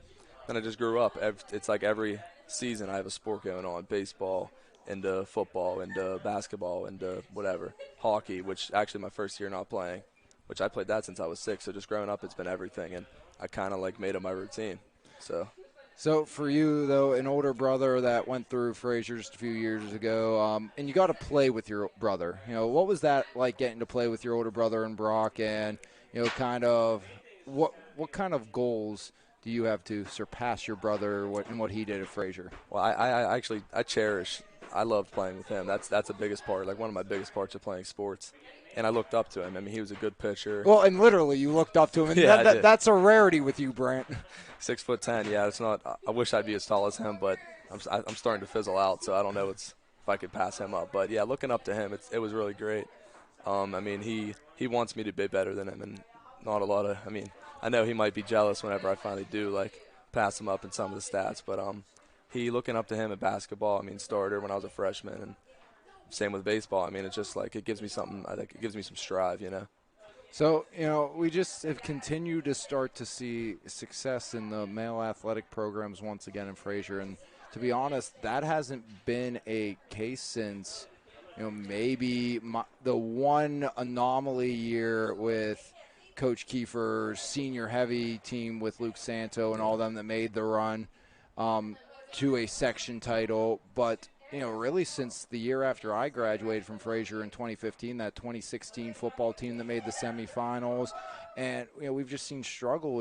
And I just grew up. It's like every season I have a sport going on, baseball, into football, into basketball, into whatever, hockey, which actually my first year not playing, which I played that since I was 6. So just growing up, it's been everything, and I kind of like made it my routine. So for you, though, an older brother that went through Frazier just a few years ago, and you got to play with your brother. What was that like, getting to play with your older brother and Brock, and kind of what kind of goals do you have to surpass your brother and what he did at Frazier? Well, I loved playing with him. That's the biggest part, like one of my biggest parts of playing sports. And I looked up to him. I mean, he was a good pitcher. Well, and literally you looked up to him. And yeah, that's a rarity with you, Brant. 6'10". Yeah, it's not. I wish I'd be as tall as him, but I'm starting to fizzle out, so I don't know if I could pass him up. But yeah, looking up to him, it was really great. I mean, he wants me to be better than him, and not a lot of. I mean, I know he might be jealous whenever I finally do like pass him up in some of the stats, but he looking up to him at basketball. I mean, starter when I was a freshman, and same with baseball. I mean, it's just like it gives me something. I think it gives me some strive, So, we just have continued to start to see success in the male athletic programs once again in Frazier. And to be honest, that hasn't been a case since, maybe the one anomaly year with Coach Kiefer's senior heavy team with Luke Santo and all them that made the run to a section title. But really since the year after I graduated from Frazier in 2015, that 2016 football team that made the semifinals. And, we've just seen struggle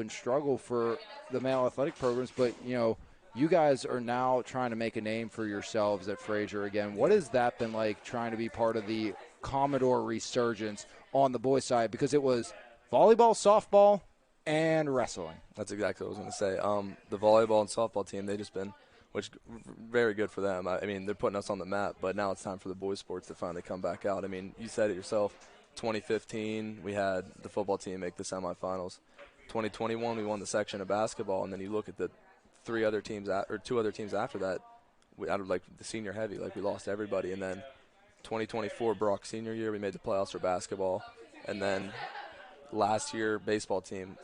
for the male athletic programs. But, you guys are now trying to make a name for yourselves at Frazier again. What has that been like, trying to be part of the Commodore resurgence on the boys' side? Because it was volleyball, softball, and wrestling. That's exactly what I was going to say. The volleyball and softball team, they just been – which very good for them. I mean, they're putting us on the map, but now it's time for the boys' sports to finally come back out. I mean, you said it yourself. 2015, we had the football team make the semifinals. 2021, we won the section of basketball, and then you look at the two other teams after that, out of like the senior heavy, like we lost everybody. And then 2024, Brock's senior year, we made the playoffs for basketball. And then last year, baseball team,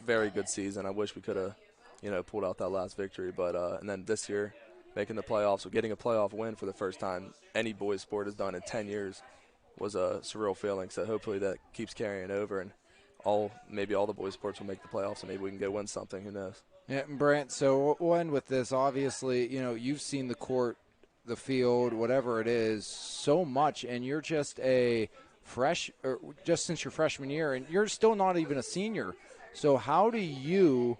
very good season. I wish we could have pulled out that last victory. But and then this year, making the playoffs, so getting a playoff win for the first time any boys sport has done in 10 years was a surreal feeling. So hopefully that keeps carrying over, and maybe all the boys sports will make the playoffs, and maybe we can go win something. Who knows? Yeah, Brant, so we'll end with this. Obviously, you've seen the court, the field, whatever it is, so much, and you're just just since your freshman year, and you're still not even a senior. So how do you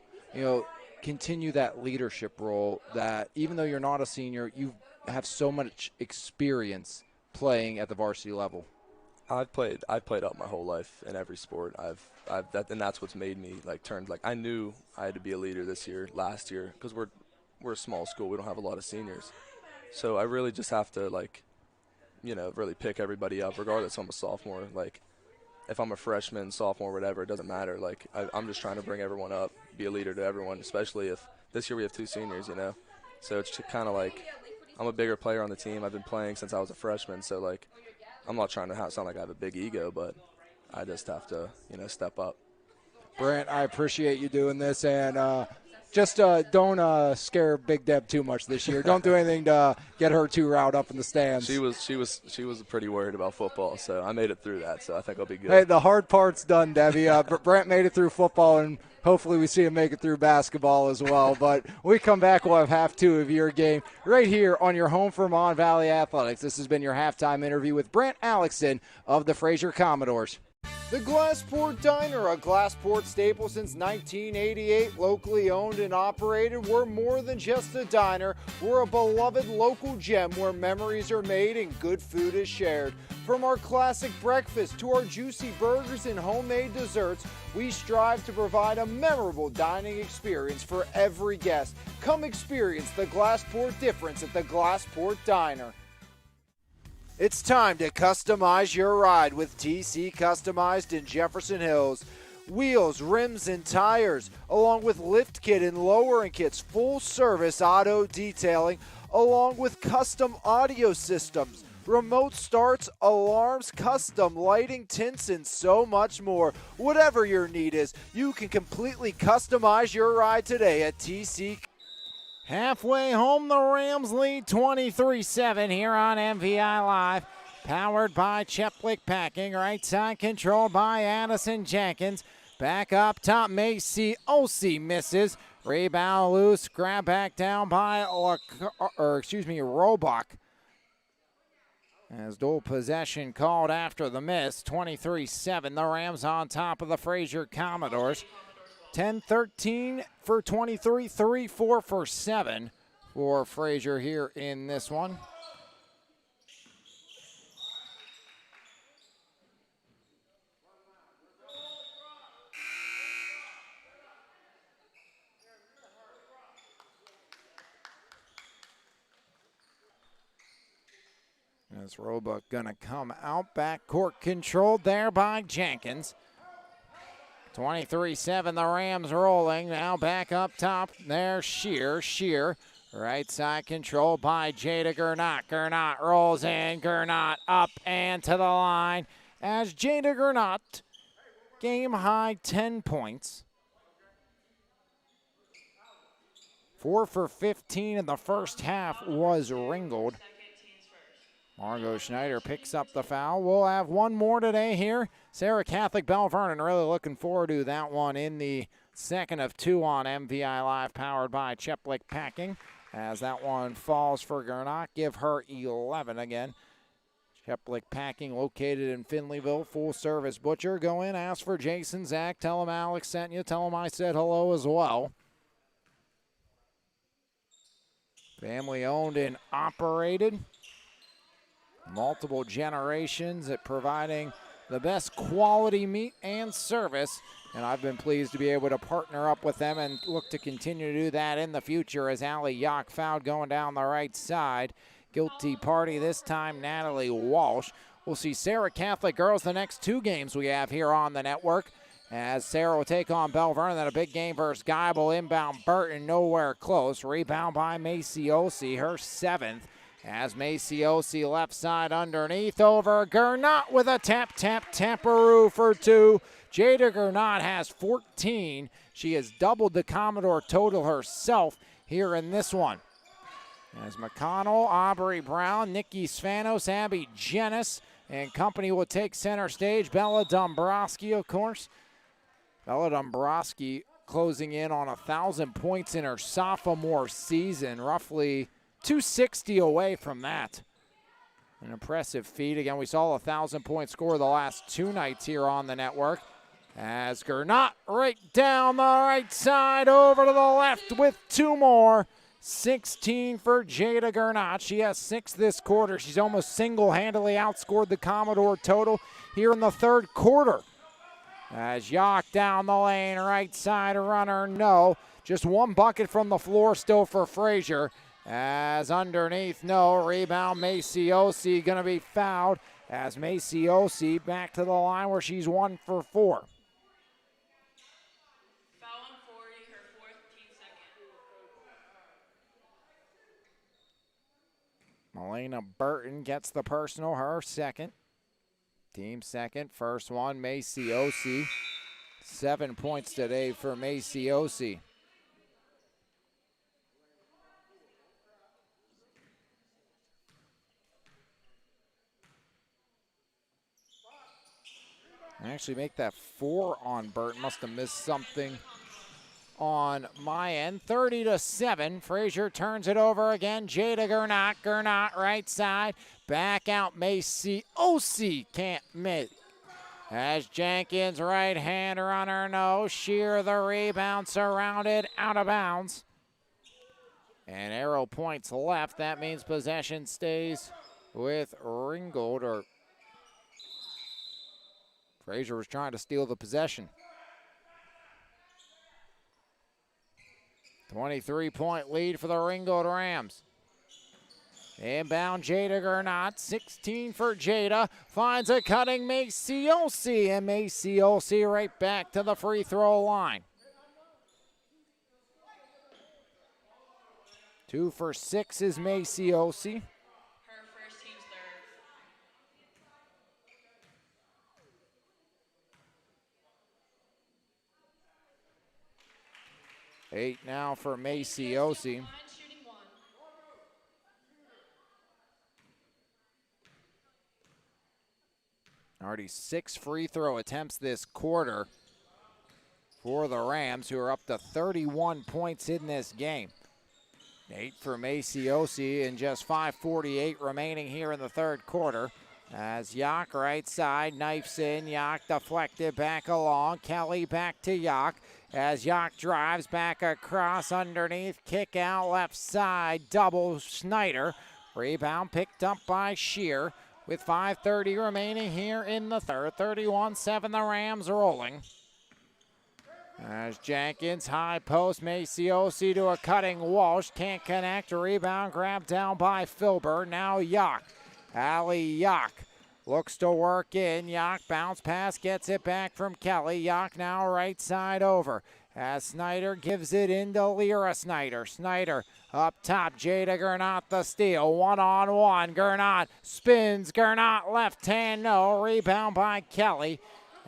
continue that leadership role that even though you're not a senior, you have so much experience playing at the varsity level? I've played up my whole life in every sport. And that's what's made me I knew I had to be a leader last year, because we're a small school. We don't have a lot of seniors. So I really just have to really pick everybody up, regardless if I'm a sophomore. If I'm a freshman, sophomore, whatever, it doesn't matter. I'm just trying to bring everyone up, be a leader to everyone, especially if this year we have 2 seniors, So it's kind of I'm a bigger player on the team. I've been playing since I was a freshman, so I'm not trying to sound like I have a big ego, but I just have to, step up. Brant, I appreciate you doing this, and just don't scare Big Deb too much this year. Don't do anything to get her too riled up in the stands. She was pretty worried about football, so I made it through that. So I think I'll be good. Hey, the hard part's done, Debbie. Brant made it through football, and hopefully we see him make it through basketball as well. But when we come back, we'll have half 2 of your game right here on your home for Mon Valley Athletics. This has been your halftime interview with Brant Alexson of the Frazier Commodores. The Glassport Diner, a Glassport staple since 1988, locally owned and operated. We're more than just a diner. We're a beloved local gem where memories are made and good food is shared. From our classic breakfast to our juicy burgers and homemade desserts, we strive to provide a memorable dining experience for every guest. Come experience the Glassport difference at the Glassport Diner. It's time to customize your ride with TC Customized in Jefferson Hills. Wheels, rims, and tires, along with lift kit and lowering kits, full service auto detailing, along with custom audio systems, remote starts, alarms, custom lighting, tints, and so much more. Whatever your need is, you can completely customize your ride today at TC. Halfway home, the Rams lead 23-7 here on MVI Live. Powered by Cheplick Packing. Right side controlled by Addison Jenkins. Back up top, Macy Olsey misses. Rebound loose. Grab back down by Robach. As dual possession called after the miss. 23-7. The Rams on top of the Frazier Commodores. 10-13 for 23, 3-4 for 7 for Frazier here in this one. As Roebuck gonna come out, back court controlled there by Jenkins. 23-7, the Rams rolling. Now back up top. There's Shear. Right side controlled by Jada Gernot. Gernot rolls in. Gernot up and to the line. As Jada Gernot, game high 10 points. 4 for 15 in the first half was Ringgold. Margot Schneider picks up the foul. We'll have one more today here. Sarah Catholic Bell Vernon. Really looking forward to that one in the second of 2 on MVI Live, powered by Cheplick Packing. As that one falls for Gernot, give her 11 again. Cheplick Packing located in Finleyville. Full service butcher. Go in, ask for Jason Zach. Tell him Alex sent you. Tell him I said hello as well. Family owned and operated. Multiple generations at providing the best quality meat and service, and I've been pleased to be able to partner up with them and look to continue to do that in the future. As Allie Yock fouled going down the right side. Guilty party this time, Natalie Walsh. We'll see Sarah Catholic girls the next 2 games we have here on the network, as Sarah will take on Bell Vernon. Then a big game versus Geibel. Inbound Burton, nowhere close. Rebound by Macy Olsey, her 7th. As Macy Olsey left side underneath over Gernot with a tamperoo for 2. Jada Gernot has 14. She has doubled the Commodore total herself here in this one. As McConnell, Aubrey Brown, Nikki Svanos, Abby Jenis, and company will take center stage. Bella Dombrowski, of course. Bella Dombrowski closing in on 1,000 points in her sophomore season, roughly 260 away from that. An impressive feat. Again, we saw a 1,000-point score the last 2 nights here on the network. As Gernot right down the right side, over to the left with 2 more. 16 for Jada Gernot. She has 6 this quarter. She's almost single-handedly outscored the Commodore total here in the 3rd quarter. As Yock down the lane, right side runner, no. Just 1 bucket from the floor still for Frazier. As underneath, no. Rebound, Macy Olsey going to be fouled. As Macy Olsey back to the line where she's 1 for 4. Foul on 40, her 4th, team 2nd. Melena Burton gets the personal, her 2nd. Team 2nd, first one, Macy Olsey. 7 points today for Macy Olsey. Actually make that 4 on Burton. Must have missed something on my end. 30-7. Frazier turns it over again. Jada Gernot. Gernot right side. Back out Macy Olsey. Can't miss. As Jenkins right hand runner. No. Shear the rebound. Surrounded. Out of bounds. And arrow points left. That means possession stays with Ringgold, or Frazier was trying to steal the possession. 23-point lead for the Ringgold Rams. Inbound Jada Gernot, 16 for Jada. Finds a cutting Maciosi, and Maciosi right back to the free throw line. 2 for 6 is Maciosi. Her first team's third. 8 now for Maciosi. Shooting one. Already 6 free throw attempts this quarter for the Rams, who are up to 31 points in this game. 8 for Maciosi and just 5:48 remaining here in the third quarter. As Yak right side, knifes in, Yak deflected back along, Kelly back to Yak. As Yak drives back across underneath, kick out left side, double Snyder. Rebound picked up by Shear with 5:30 remaining here in the third. 31-7, the Rams rolling. As Jenkins, high post, Maciosi to a cutting Walsh, can't connect, rebound grabbed down by Filber, now Yak. Ali Yak looks to work in, Yak bounce pass, gets it back from Kelly, Yak now right side over. As Snyder gives it into Lyra Snyder. Snyder up top, Jada Gernot the steal, one-on-one, Gernot spins, Gernot left hand, no, rebound by Kelly.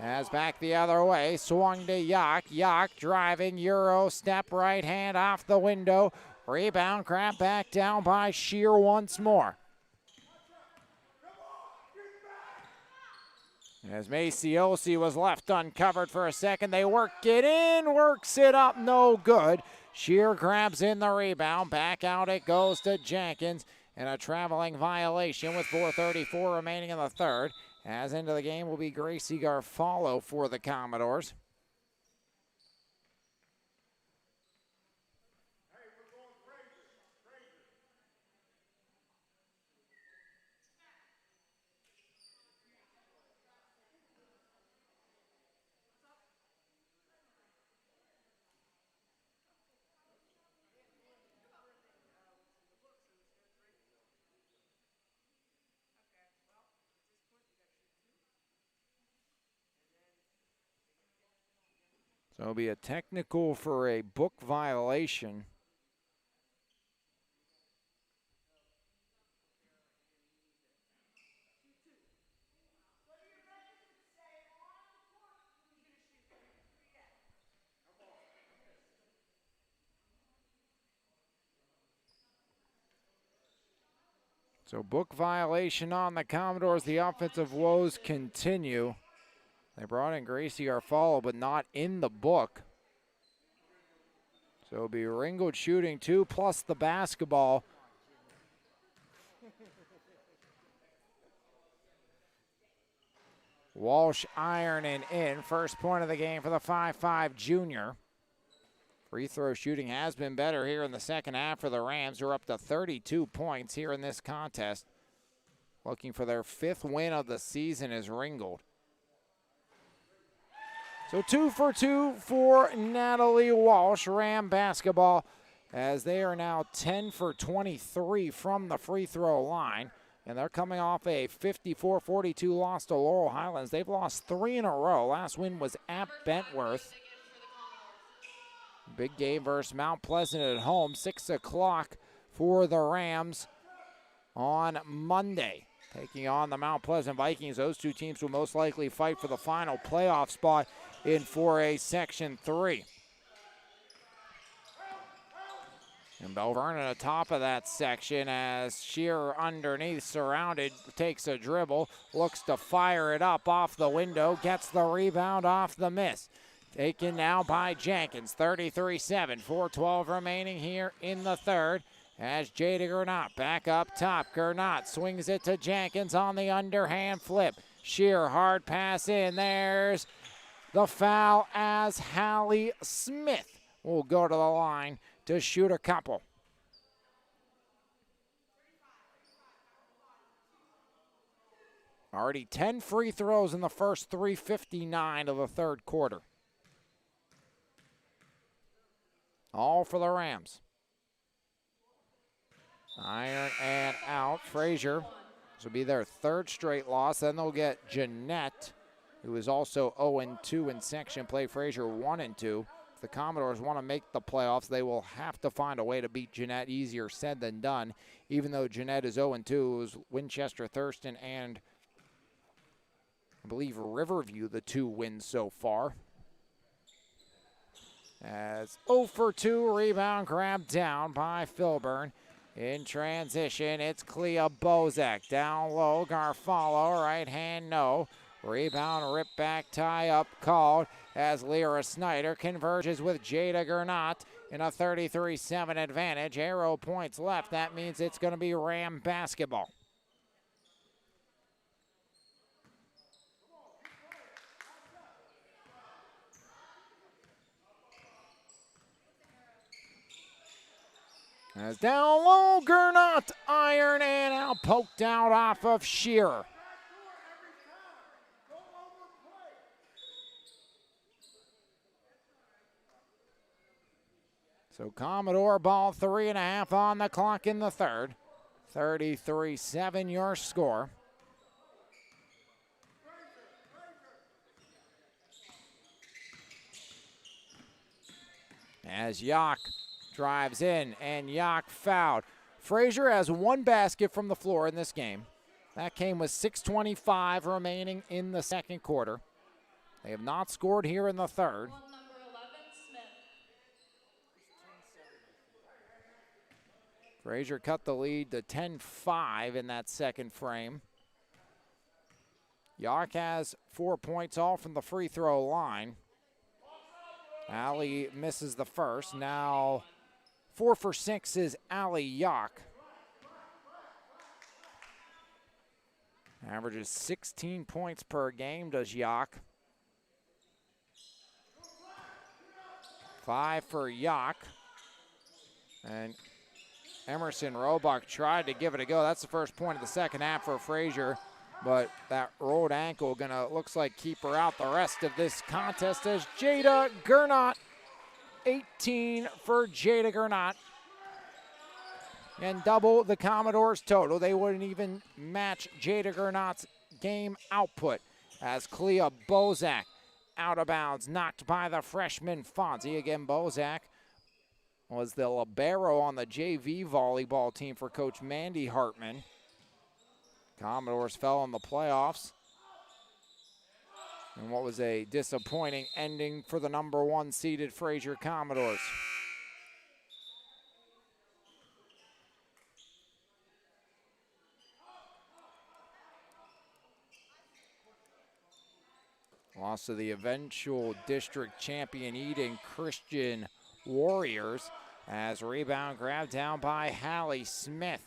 As back the other way, swung to Yak. Yak driving, Euro step, right hand off the window. Rebound, grab back down by Shear once more. As Maciosi was left uncovered for a second, they work it in, works it up, no good. Shear grabs in the rebound, back out it goes to Jenkins, and a traveling violation with 4:34 remaining in the third. As into the game will be Gracie Garfalo for the Commodores. So it'll be a technical for a book violation. So book violation on the Commodores. The offensive woes continue. They brought in Gracie Garfalo, but not in the book. So it'll be Ringgold shooting 2 plus the basketball. Walsh ironing in. First point of the game for the 5'5 junior. Free throw shooting has been better here in the second half for the Rams, who are up to 32 points here in this contest. Looking for their 5th win of the season is Ringgold. So 2 for 2 for Natalie Walsh, Ram basketball, as they are now 10 for 23 from the free throw line. And they're coming off a 54-42 loss to Laurel Highlands. They've lost 3 in a row. Last win was at Bentworth. Big game versus Mount Pleasant at home, 6 o'clock for the Rams on Monday. Taking on the Mount Pleasant Vikings. Those two teams will most likely fight for the final playoff spot in 4A Section 3. And Bell Vernon atop of that section as Shearer underneath, surrounded, takes a dribble, looks to fire it up off the window, gets the rebound off the miss. Taken now by Jenkins, 33-7, 4:12 remaining here in the third. As Jada Gernot back up top. Gernot swings it to Jenkins on the underhand flip. Sheer hard pass in. There's the foul as Hallie Smith will go to the line to shoot a couple. Already 10 free throws in the first 3:59 of the third quarter. All for the Rams. Iron and out. Frazier. This will be their third straight loss. Then they'll get Jeanette, who is also 0-2 in section play. Frazier 1-2. If the Commodores want to make the playoffs, they will have to find a way to beat Jeanette. Easier said than done. Even though Jeanette is 0-2, it was Winchester, Thurston, and I believe Riverview, the two wins so far. As 0-2, rebound grabbed down by Filburn. In transition, it's Clea Bozak. Down low, Garfalo, right hand no. Rebound, rip back, tie up, called as Lyra Snyder converges with Jada Gernot in a 33-7 advantage. Arrow points left. That means it's going to be Ram basketball. As down low, Gernot, iron and out, poked out off of Shearer. So Commodore ball 3.5 on the clock in the third. 33-7 your score. As Yock drives in and Yock fouled. Frazier has one basket from the floor in this game. That came with 6:25 remaining in the second quarter. They have not scored here in the third. Number 11, Smith. Frazier cut the lead to 10-5 in that second frame. Yock has 4 points, all from the free throw line. Allie misses the first. Now 4 for 6 is Allie Yock. Averages 16 points per game does Yock. 5 for Yock. And Emerson Roebuck tried to give it a go. That's the first point of the second half for Frazier. But that rolled ankle looks like keep her out the rest of this contest as Jada Gernot. 18 for Jada Gernot. And double the Commodores' total. They wouldn't even match Jada Gernot's game output as Clea Bozak out of bounds, knocked by the freshman Fonzie. Again, Bozak was the libero on the JV volleyball team for Coach Mandy Hartman. Commodores fell in the playoffs. And what was a disappointing ending for the number 1 seeded Frazier Commodores. Lost to the eventual district champion Eden Christian Warriors as rebound grabbed down by Hallie Smith.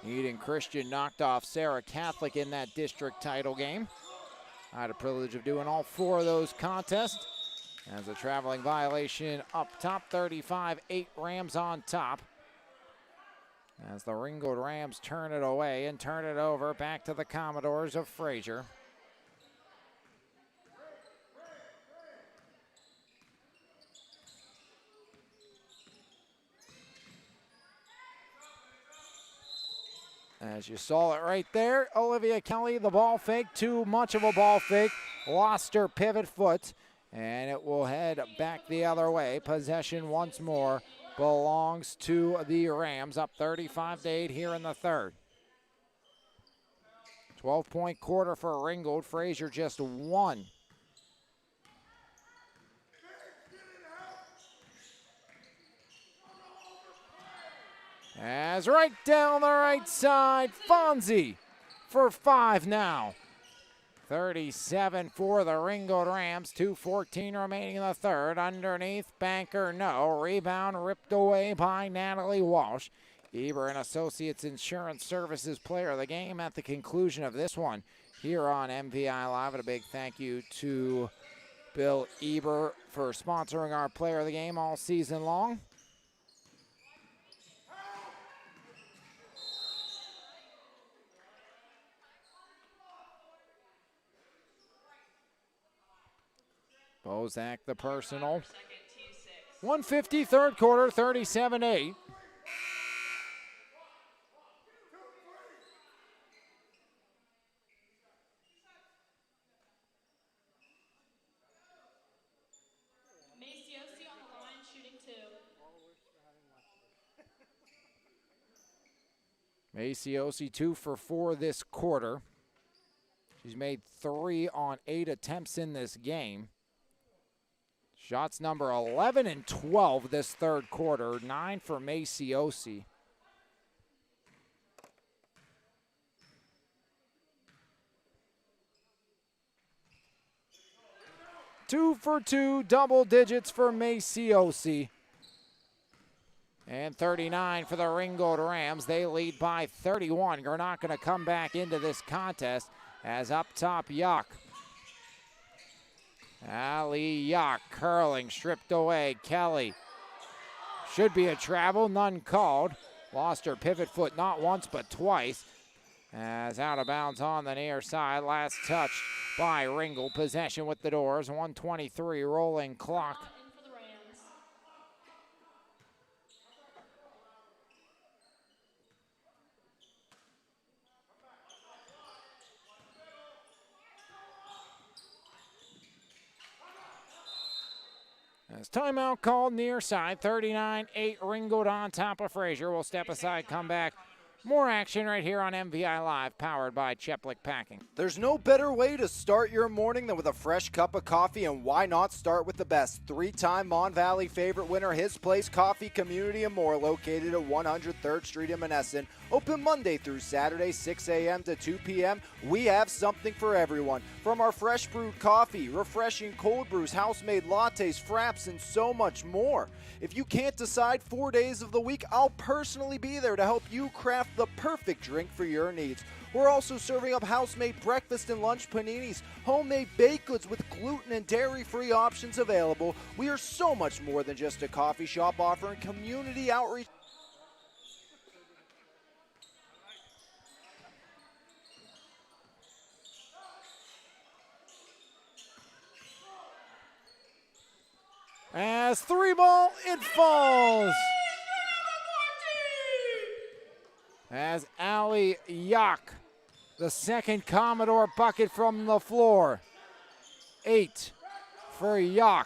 Eden Christian knocked off Sarah Catholic in that district title game. I had the privilege of doing all 4 of those contests. As a traveling violation up top, 35-8 Rams on top. As the Ringgold Rams turn it away and turn it over back to the Commodores of Frazier. As you saw it right there, Olivia Kelly, the ball fake, too much of a ball fake, lost her pivot foot, and it will head back the other way. Possession once more belongs to the Rams, up 35-8 here in the third. 12-point quarter for Ringgold. Frazier just 1. As right down the right side, Fonzie for 5 now. 37 for the Ringgold Rams, 2:14 remaining in the third. Underneath, Banker, no. Rebound ripped away by Natalie Walsh. Eber and Associates Insurance Services player of the game at the conclusion of this one here on MVI Live. And a big thank you to Bill Eber for sponsoring our player of the game all season long. Bozak the personal. Second, 2-6. 150 third quarter, 37-8. Maciosi on the line, shooting 2. Maciosi 2 for 4 this quarter. She's made 3 on 8 attempts in this game. Shots number 11 and 12 this third quarter, 9 for Maciosi. Two for 2, double digits for Maciosi. And 39 for the Ringgold Rams. They lead by 31. They're not going to come back into this contest as up top Yock. Ali Yock curling, stripped away. Kelly. Should be a travel, none called. Lost her pivot foot not once but twice. As out of bounds on the near side. Last touch by Ringgold. Possession with the Doors. 1:23 rolling clock. In for the Rams. As timeout called near side, 39-8 Ringgold on top of Frazier. We'll step aside, come back. More action right here on MVI Live, powered by Cheplick Packing. There's no better way to start your morning than with a fresh cup of coffee, and why not start with the best? 3-time Mon Valley favorite winner, His Place Coffee Community and More, located at 103rd Street in Monessen. Open Monday through Saturday, 6 a.m. to 2 p.m. We have something for everyone. From our fresh brewed coffee, refreshing cold brews, house-made lattes, fraps, and so much more. If you can't decide 4 days of the week, I'll personally be there to help you craft the perfect drink for your needs. We're also serving up house-made breakfast and lunch paninis, homemade baked goods with gluten and dairy-free options available. We are so much more than just a coffee shop offering community outreach. As 3-ball, it falls. As Ali Yock, the second Commodore bucket from the floor. 8 for Yock.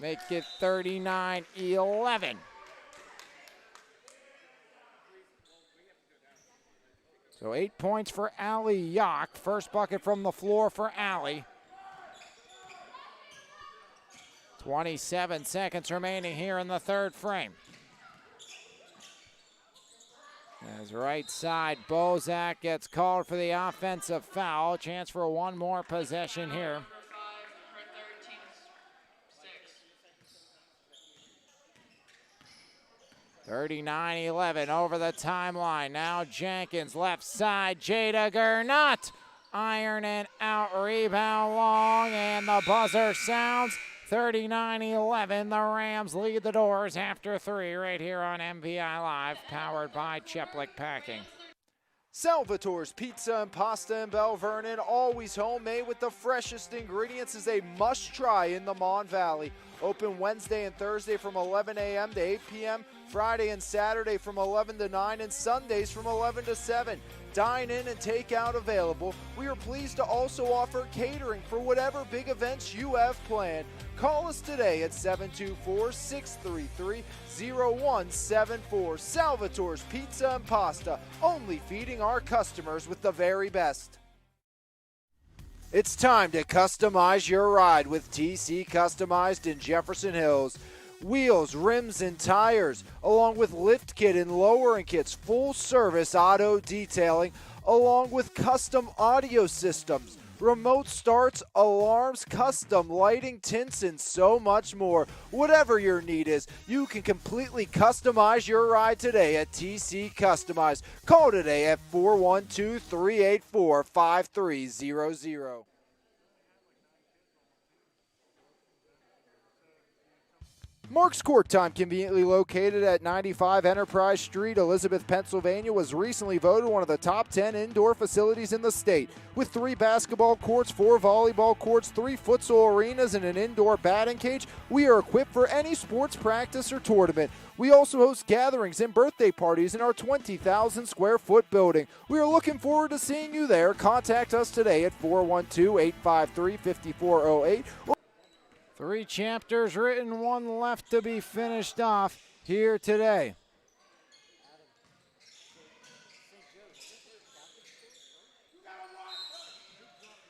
Make it 39-11. So 8 points for Ali Yock. First bucket from the floor for Ali. 27 seconds remaining here in the third frame. As right side, Bozak gets called for the offensive foul. Chance for one more possession here. 39-11 over the timeline. Now Jenkins, left side, Jada Gernot. Iron and out, rebound long, and the buzzer sounds. 39-11, the Rams lead the Doors after 3 right here on MVI Live, powered by Cheplick Packing. Salvatore's Pizza and Pasta in Bell Vernon, always homemade with the freshest ingredients, is a must-try in the Mon Valley. Open Wednesday and Thursday from 11 a.m. to 8 p.m., Friday and Saturday from 11 to 9, and Sundays from 11 to 7. Dine in and take out available. We are pleased to also offer catering for whatever big events you have planned. Call us today at 724-633-0174. Salvatore's Pizza and Pasta, only feeding our customers with the very best. It's time to customize your ride with TC Customized in Jefferson Hills. Wheels, rims, and tires, along with lift kit and lowering kits, full service auto detailing, along with custom audio systems, remote starts, alarms, custom lighting, tints, and so much more. Whatever your need is, you can completely customize your ride today at TC Customized. Call today at 412-384-5300. Mark's Court Time, conveniently located at 95 Enterprise Street, Elizabeth, Pennsylvania, was recently voted one of the top 10 indoor facilities in the state. With 3 basketball courts, 4 volleyball courts, 3 futsal arenas, and an indoor batting cage, we are equipped for any sports practice or tournament. We also host gatherings and birthday parties in our 20,000 square foot building. We are looking forward to seeing you there. Contact us today at 412-853-5408. 3 chapters written, 1 left to be finished off here today.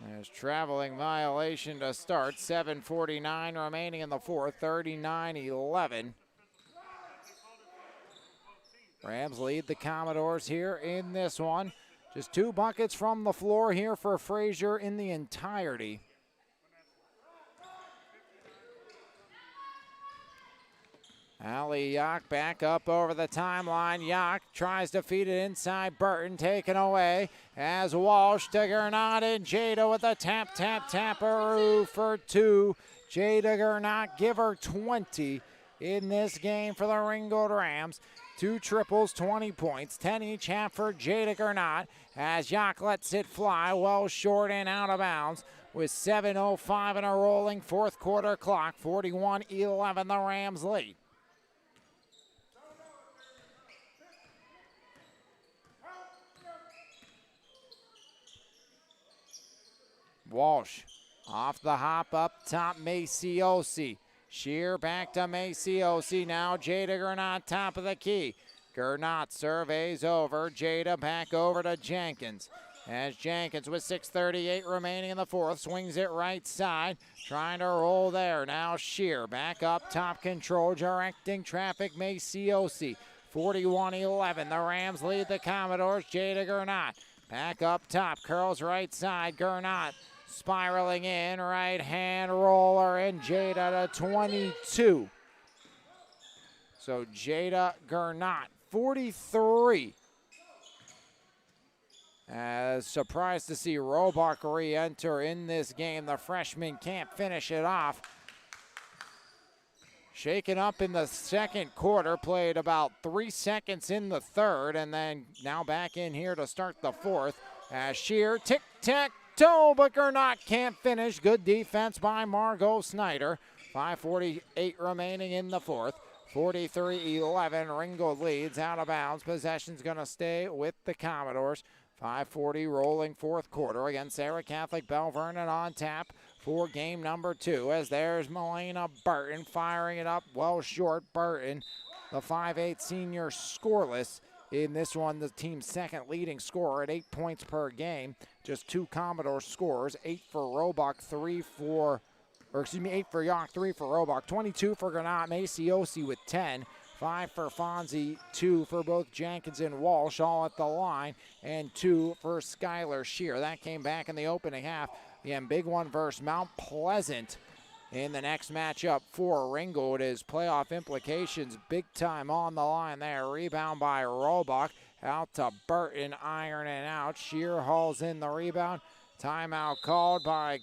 There's traveling violation to start. 7:49 remaining in the fourth. 39-11. Rams lead the Commodores here in this one. Just 2 buckets from the floor here for Frazier in the entirety. Ali Yak back up over the timeline. Yak tries to feed it inside. Burton taken away as Walsh to Gernot and Jada with a tap-a-roo for 2. Jada Gernot, give her 20 in this game for the Ringgold Rams. 2 triples, 20 points, 10 each half for Jada Gernot as Yak lets it fly well short and out of bounds with 7:05 in a rolling fourth quarter clock. 41-11 the Rams lead. Walsh off the hop up top, Maciosi. Shear back to Maciosi. Now Jada Gernot top of the key. Gernot surveys over. Jada back over to Jenkins. As Jenkins with 6:38 remaining in the fourth swings it right side. Trying to roll there. Now Shear back up top, control directing traffic, Maciosi. 41-11. The Rams lead the Commodores. Jada Gernot back up top, curls right side. Gernot spiraling in, right hand roller, and Jada to 22. So Jada Gernot, 43. As surprised to see Robach re-enter in this game. The freshman can't finish it off. Shaken up in the second quarter, played about 3 seconds in the third, and then now back in here to start the fourth. As Shear tic-tac-toe, but Gernot can't finish. Good defense by Margot Snyder. 5:48 remaining in the fourth. 43-11, Ringgold leads out of bounds. Possession's going to stay with the Commodores. 5:40 rolling fourth quarter against Sarah Catholic Bell Vernon on tap for game number 2. As there's Melena Burton firing it up well short. Burton, the 5'8 senior, scoreless in this one. The team's second leading scorer at 8 points per game. Just 2 Commodore scores. 8 for Robach, 8 for Yock, 3 for Robach. 22 for Gernot. Maciosi with 10. 5 for Fonzie, 2 for both Jenkins and Walsh, all at the line, and 2 for Skylar Shear. That came back in the opening half. Again, big one versus Mount Pleasant in the next matchup for Ringgold. Is playoff implications big time on the line there. Rebound by Robach, out to Burton, ironing out. Shear hauls in the rebound. Timeout called by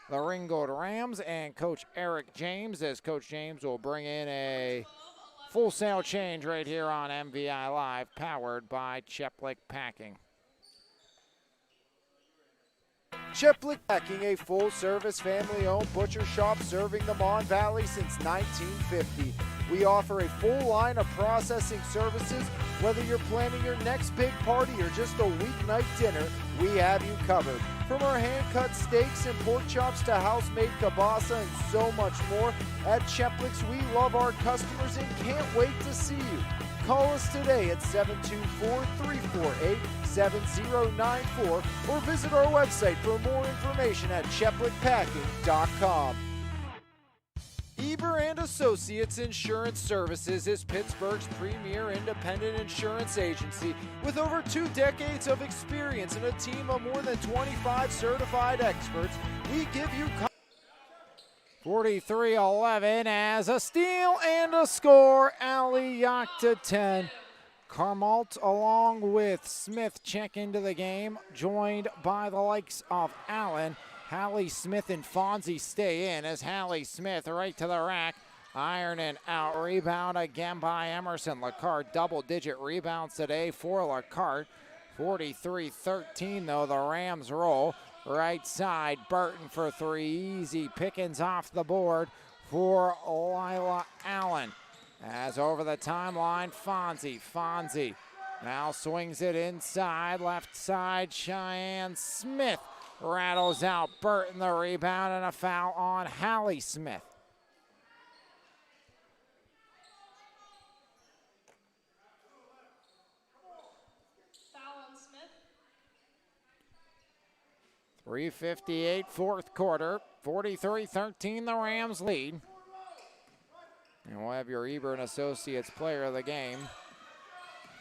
the Ringgold Rams and Coach Eric James, as Coach James will bring in a full sail change right here on MVI Live, powered by Cheplick Packing. Cheplick Packing, a full-service, family-owned butcher shop serving the Mon Valley since 1950. We offer a full line of processing services. Whether you're planning your next big party or just a weeknight dinner, we have you covered. From our hand-cut steaks and pork chops to house-made kielbasa and so much more, at Cheplick's we love our customers and can't wait to see you. Call us today at 724-348-7094 or visit our website for more information at cheplickpacking.com. Eber and Associates Insurance Services is Pittsburgh's premier independent insurance agency with over 2 decades of experience and a team of more than 25 certified experts. We give you 43-11 as a steal and a score. Ali Yak to 10. Carmalt along with Smith check into the game, joined by the likes of Allen. Hallie Smith and Fonzie stay in as Hallie Smith right to the rack. Iron and out. Rebound again by Emerson. Lacarte, double-digit rebounds today for Lacarte. 43-13, though, the Rams roll. Right side, Burton for three. Easy pickings off the board for Lila Allen. As over the timeline, Fonzie now swings it inside. Left side, Cheyenne Smith rattles out Burton the rebound, and a foul on Hallie Smith. Foul on Smith. 3:58, fourth quarter. 43-13, the Rams lead. And we'll have your Eber and Associates player of the game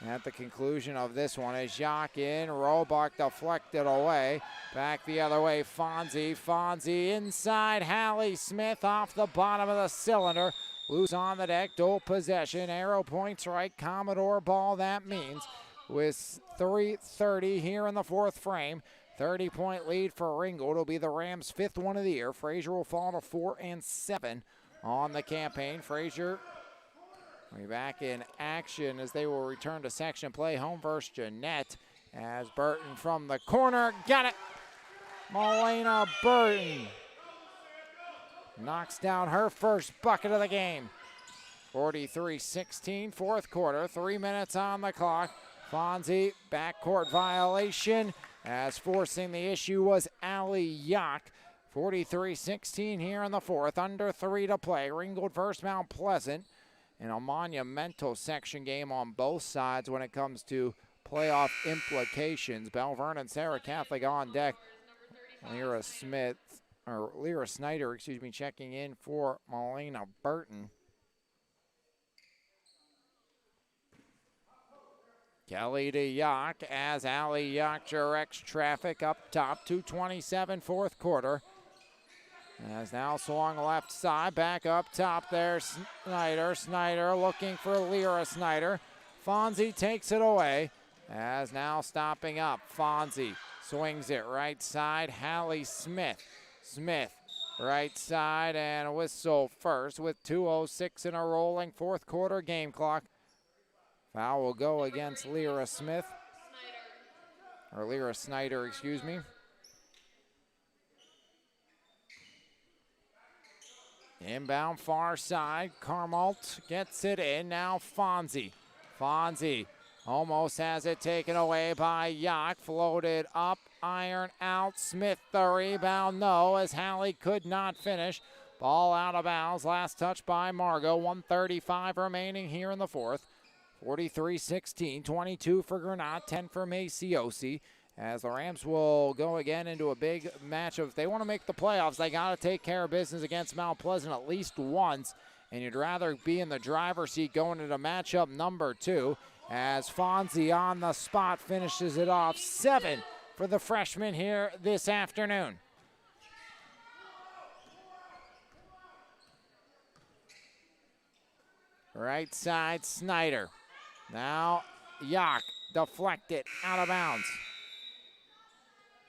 at the conclusion of this one. As Jacques in, Roebuck deflected away. Back the other way, Fonzie inside. Hallie Smith off the bottom of the cylinder. Loose on the deck, dual possession. Arrow points right, Commodore ball, that means. With 3:30 here in the fourth frame. 30-point lead for Ringgold. It'll be the Rams' fifth one of the year. Frazier will fall to 4-7 on the campaign. Frazier will be back in action as they will return to section play. Home versus Jeanette as Burton from the corner. Got it. Malena Burton knocks down her first bucket of the game. 43-16, fourth quarter. 3 minutes on the clock. Fonzie, backcourt violation, as forcing the issue was Ali Yak. 43-16 here in the fourth, under 3 to play. Ringgold versus Mount Pleasant in a monumental section game on both sides when it comes to playoff implications. Bell Vernon, Sarah Catholic on deck. Lyra Snyder, checking in for Malena Burton. Kelly to Yak as Ali Yak directs traffic up top. 2:27, fourth quarter. As now swung left side, back up top there. Snyder looking for Lyra Snyder. Fonzie takes it away. As now stopping up, Fonzie swings it right side. Hallie Smith. Right side and a whistle first with 2:06 in a rolling fourth quarter game clock. Foul will go against Lyra Snyder. Inbound far side, Carmalt gets it in, now Fonzie almost has it taken away by Yak, floated up, iron out, Smith the rebound, no, as Hallie could not finish. Ball out of bounds, last touch by Margot, 1:35 remaining here in the fourth. 43-16, 22 for Granat, 10 for Maciosi. As the Rams will go again into a big match of, if they want to make the playoffs, they got to take care of business against Mount Pleasant at least once. And you'd rather be in the driver's seat going into matchup number 2. As Fonzie on the spot finishes it off. 7 for the freshman here this afternoon. Right side, Snyder. Now, Yak deflected out of bounds.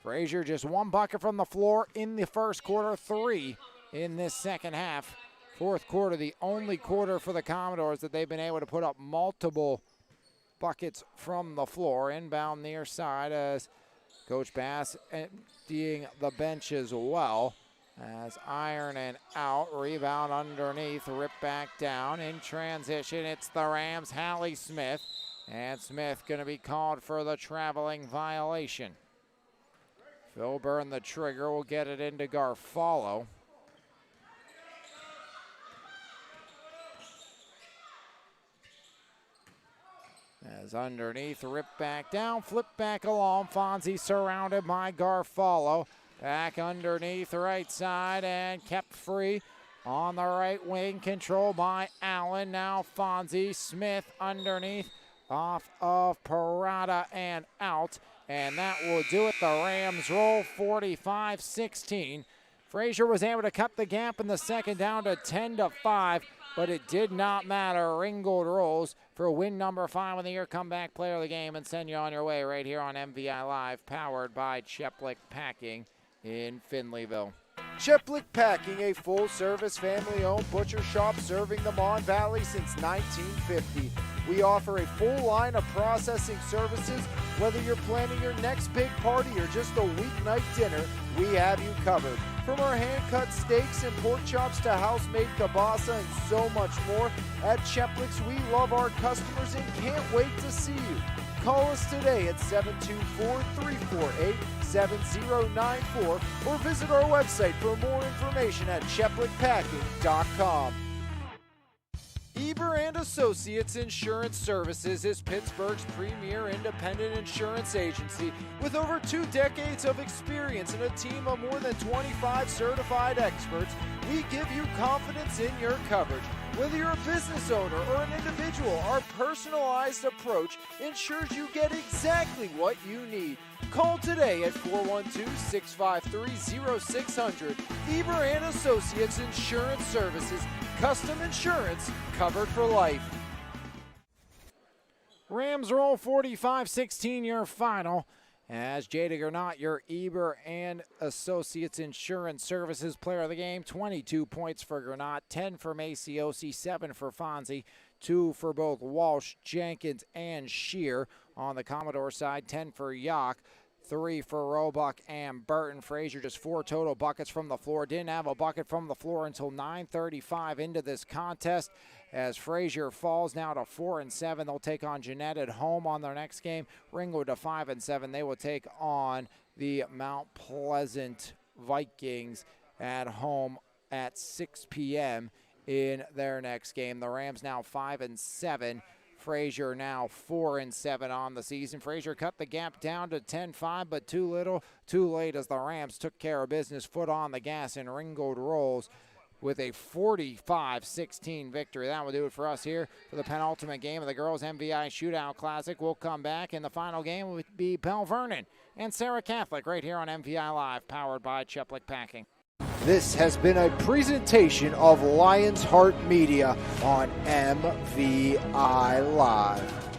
Frazier just 1 bucket from the floor in the first quarter, 3 in this second half. Fourth quarter, the only quarter for the Commodores that they've been able to put up multiple buckets from the floor. Inbound near side as Coach Bass emptying the bench as well. As iron and out, rebound underneath, rip back down. In transition, it's the Rams, Hallie Smith. And Smith going to be called for the traveling violation. Phil Byrne, the trigger, will get it into Garfalo. As underneath, rip back down, flip back along. Fonzie surrounded by Garfalo. Back underneath, right side, and kept free on the right wing. Controlled by Allen. Now Fonzie. Smith underneath, off of Parada and out. And that will do it. The Rams roll 45-16. Frazier was able to cut the gap in the second down to 10-5, but it did not matter. Ringgold rolls for win number 5 in the year, comeback player of the game, and send you on your way right here on MVI Live, powered by Cheplick Packing in Findlayville. Cheplick Packing, a full-service family-owned butcher shop serving the Mon Valley since 1950. We offer a full line of processing services. Whether you're planning your next big party or just a weeknight dinner, we have you covered. From our hand-cut steaks and pork chops to house-made kielbasa and so much more, at Cheplick's we love our customers and can't wait to see you. Call us today at 724-348-7094 or visit our website for more information at cheplickpacking.com. Eber and Associates Insurance Services is Pittsburgh's premier independent insurance agency with over 2 decades of experience and a team of more than 25 certified experts. We give you confidence in your coverage. Whether you're a business owner or an individual, our personalized approach ensures you get exactly what you need. Call today at 412-653-0600. Eber and Associates Insurance Services. Custom insurance covered for life. Rams roll 45-16 your final. As Jada Gernot, your Eber and Associates Insurance Services player of the game. 22 points for Gernot, 10 for Maciosi, 7 for Fonzie, 2 for both Walsh, Jenkins, and Shear. On the Commodore side, 10 for Yock, 3 for Roebuck and Burton. Frazier just 4 total buckets from the floor. Didn't have a bucket from the floor until 9:35 into this contest. As Frazier falls now to 4-7, they'll take on Jeanette at home on their next game. Ringgold to 5-7. They will take on the Mount Pleasant Vikings at home at 6 p.m. in their next game. The Rams now 5-7. Frazier now 4-7 on the season. Frazier cut the gap down to 10-5, but too little, too late as the Rams took care of business. Foot on the gas, and Ringgold rolls with a 45-16 victory. That will do it for us here for the penultimate game of the Girls MVI Shootout Classic. We'll come back, and the final game will be Bell Vernon and Sarah Catholic right here on MVI Live, powered by Cheplick Packing. This has been a presentation of Lions Heart Media on MVI Live.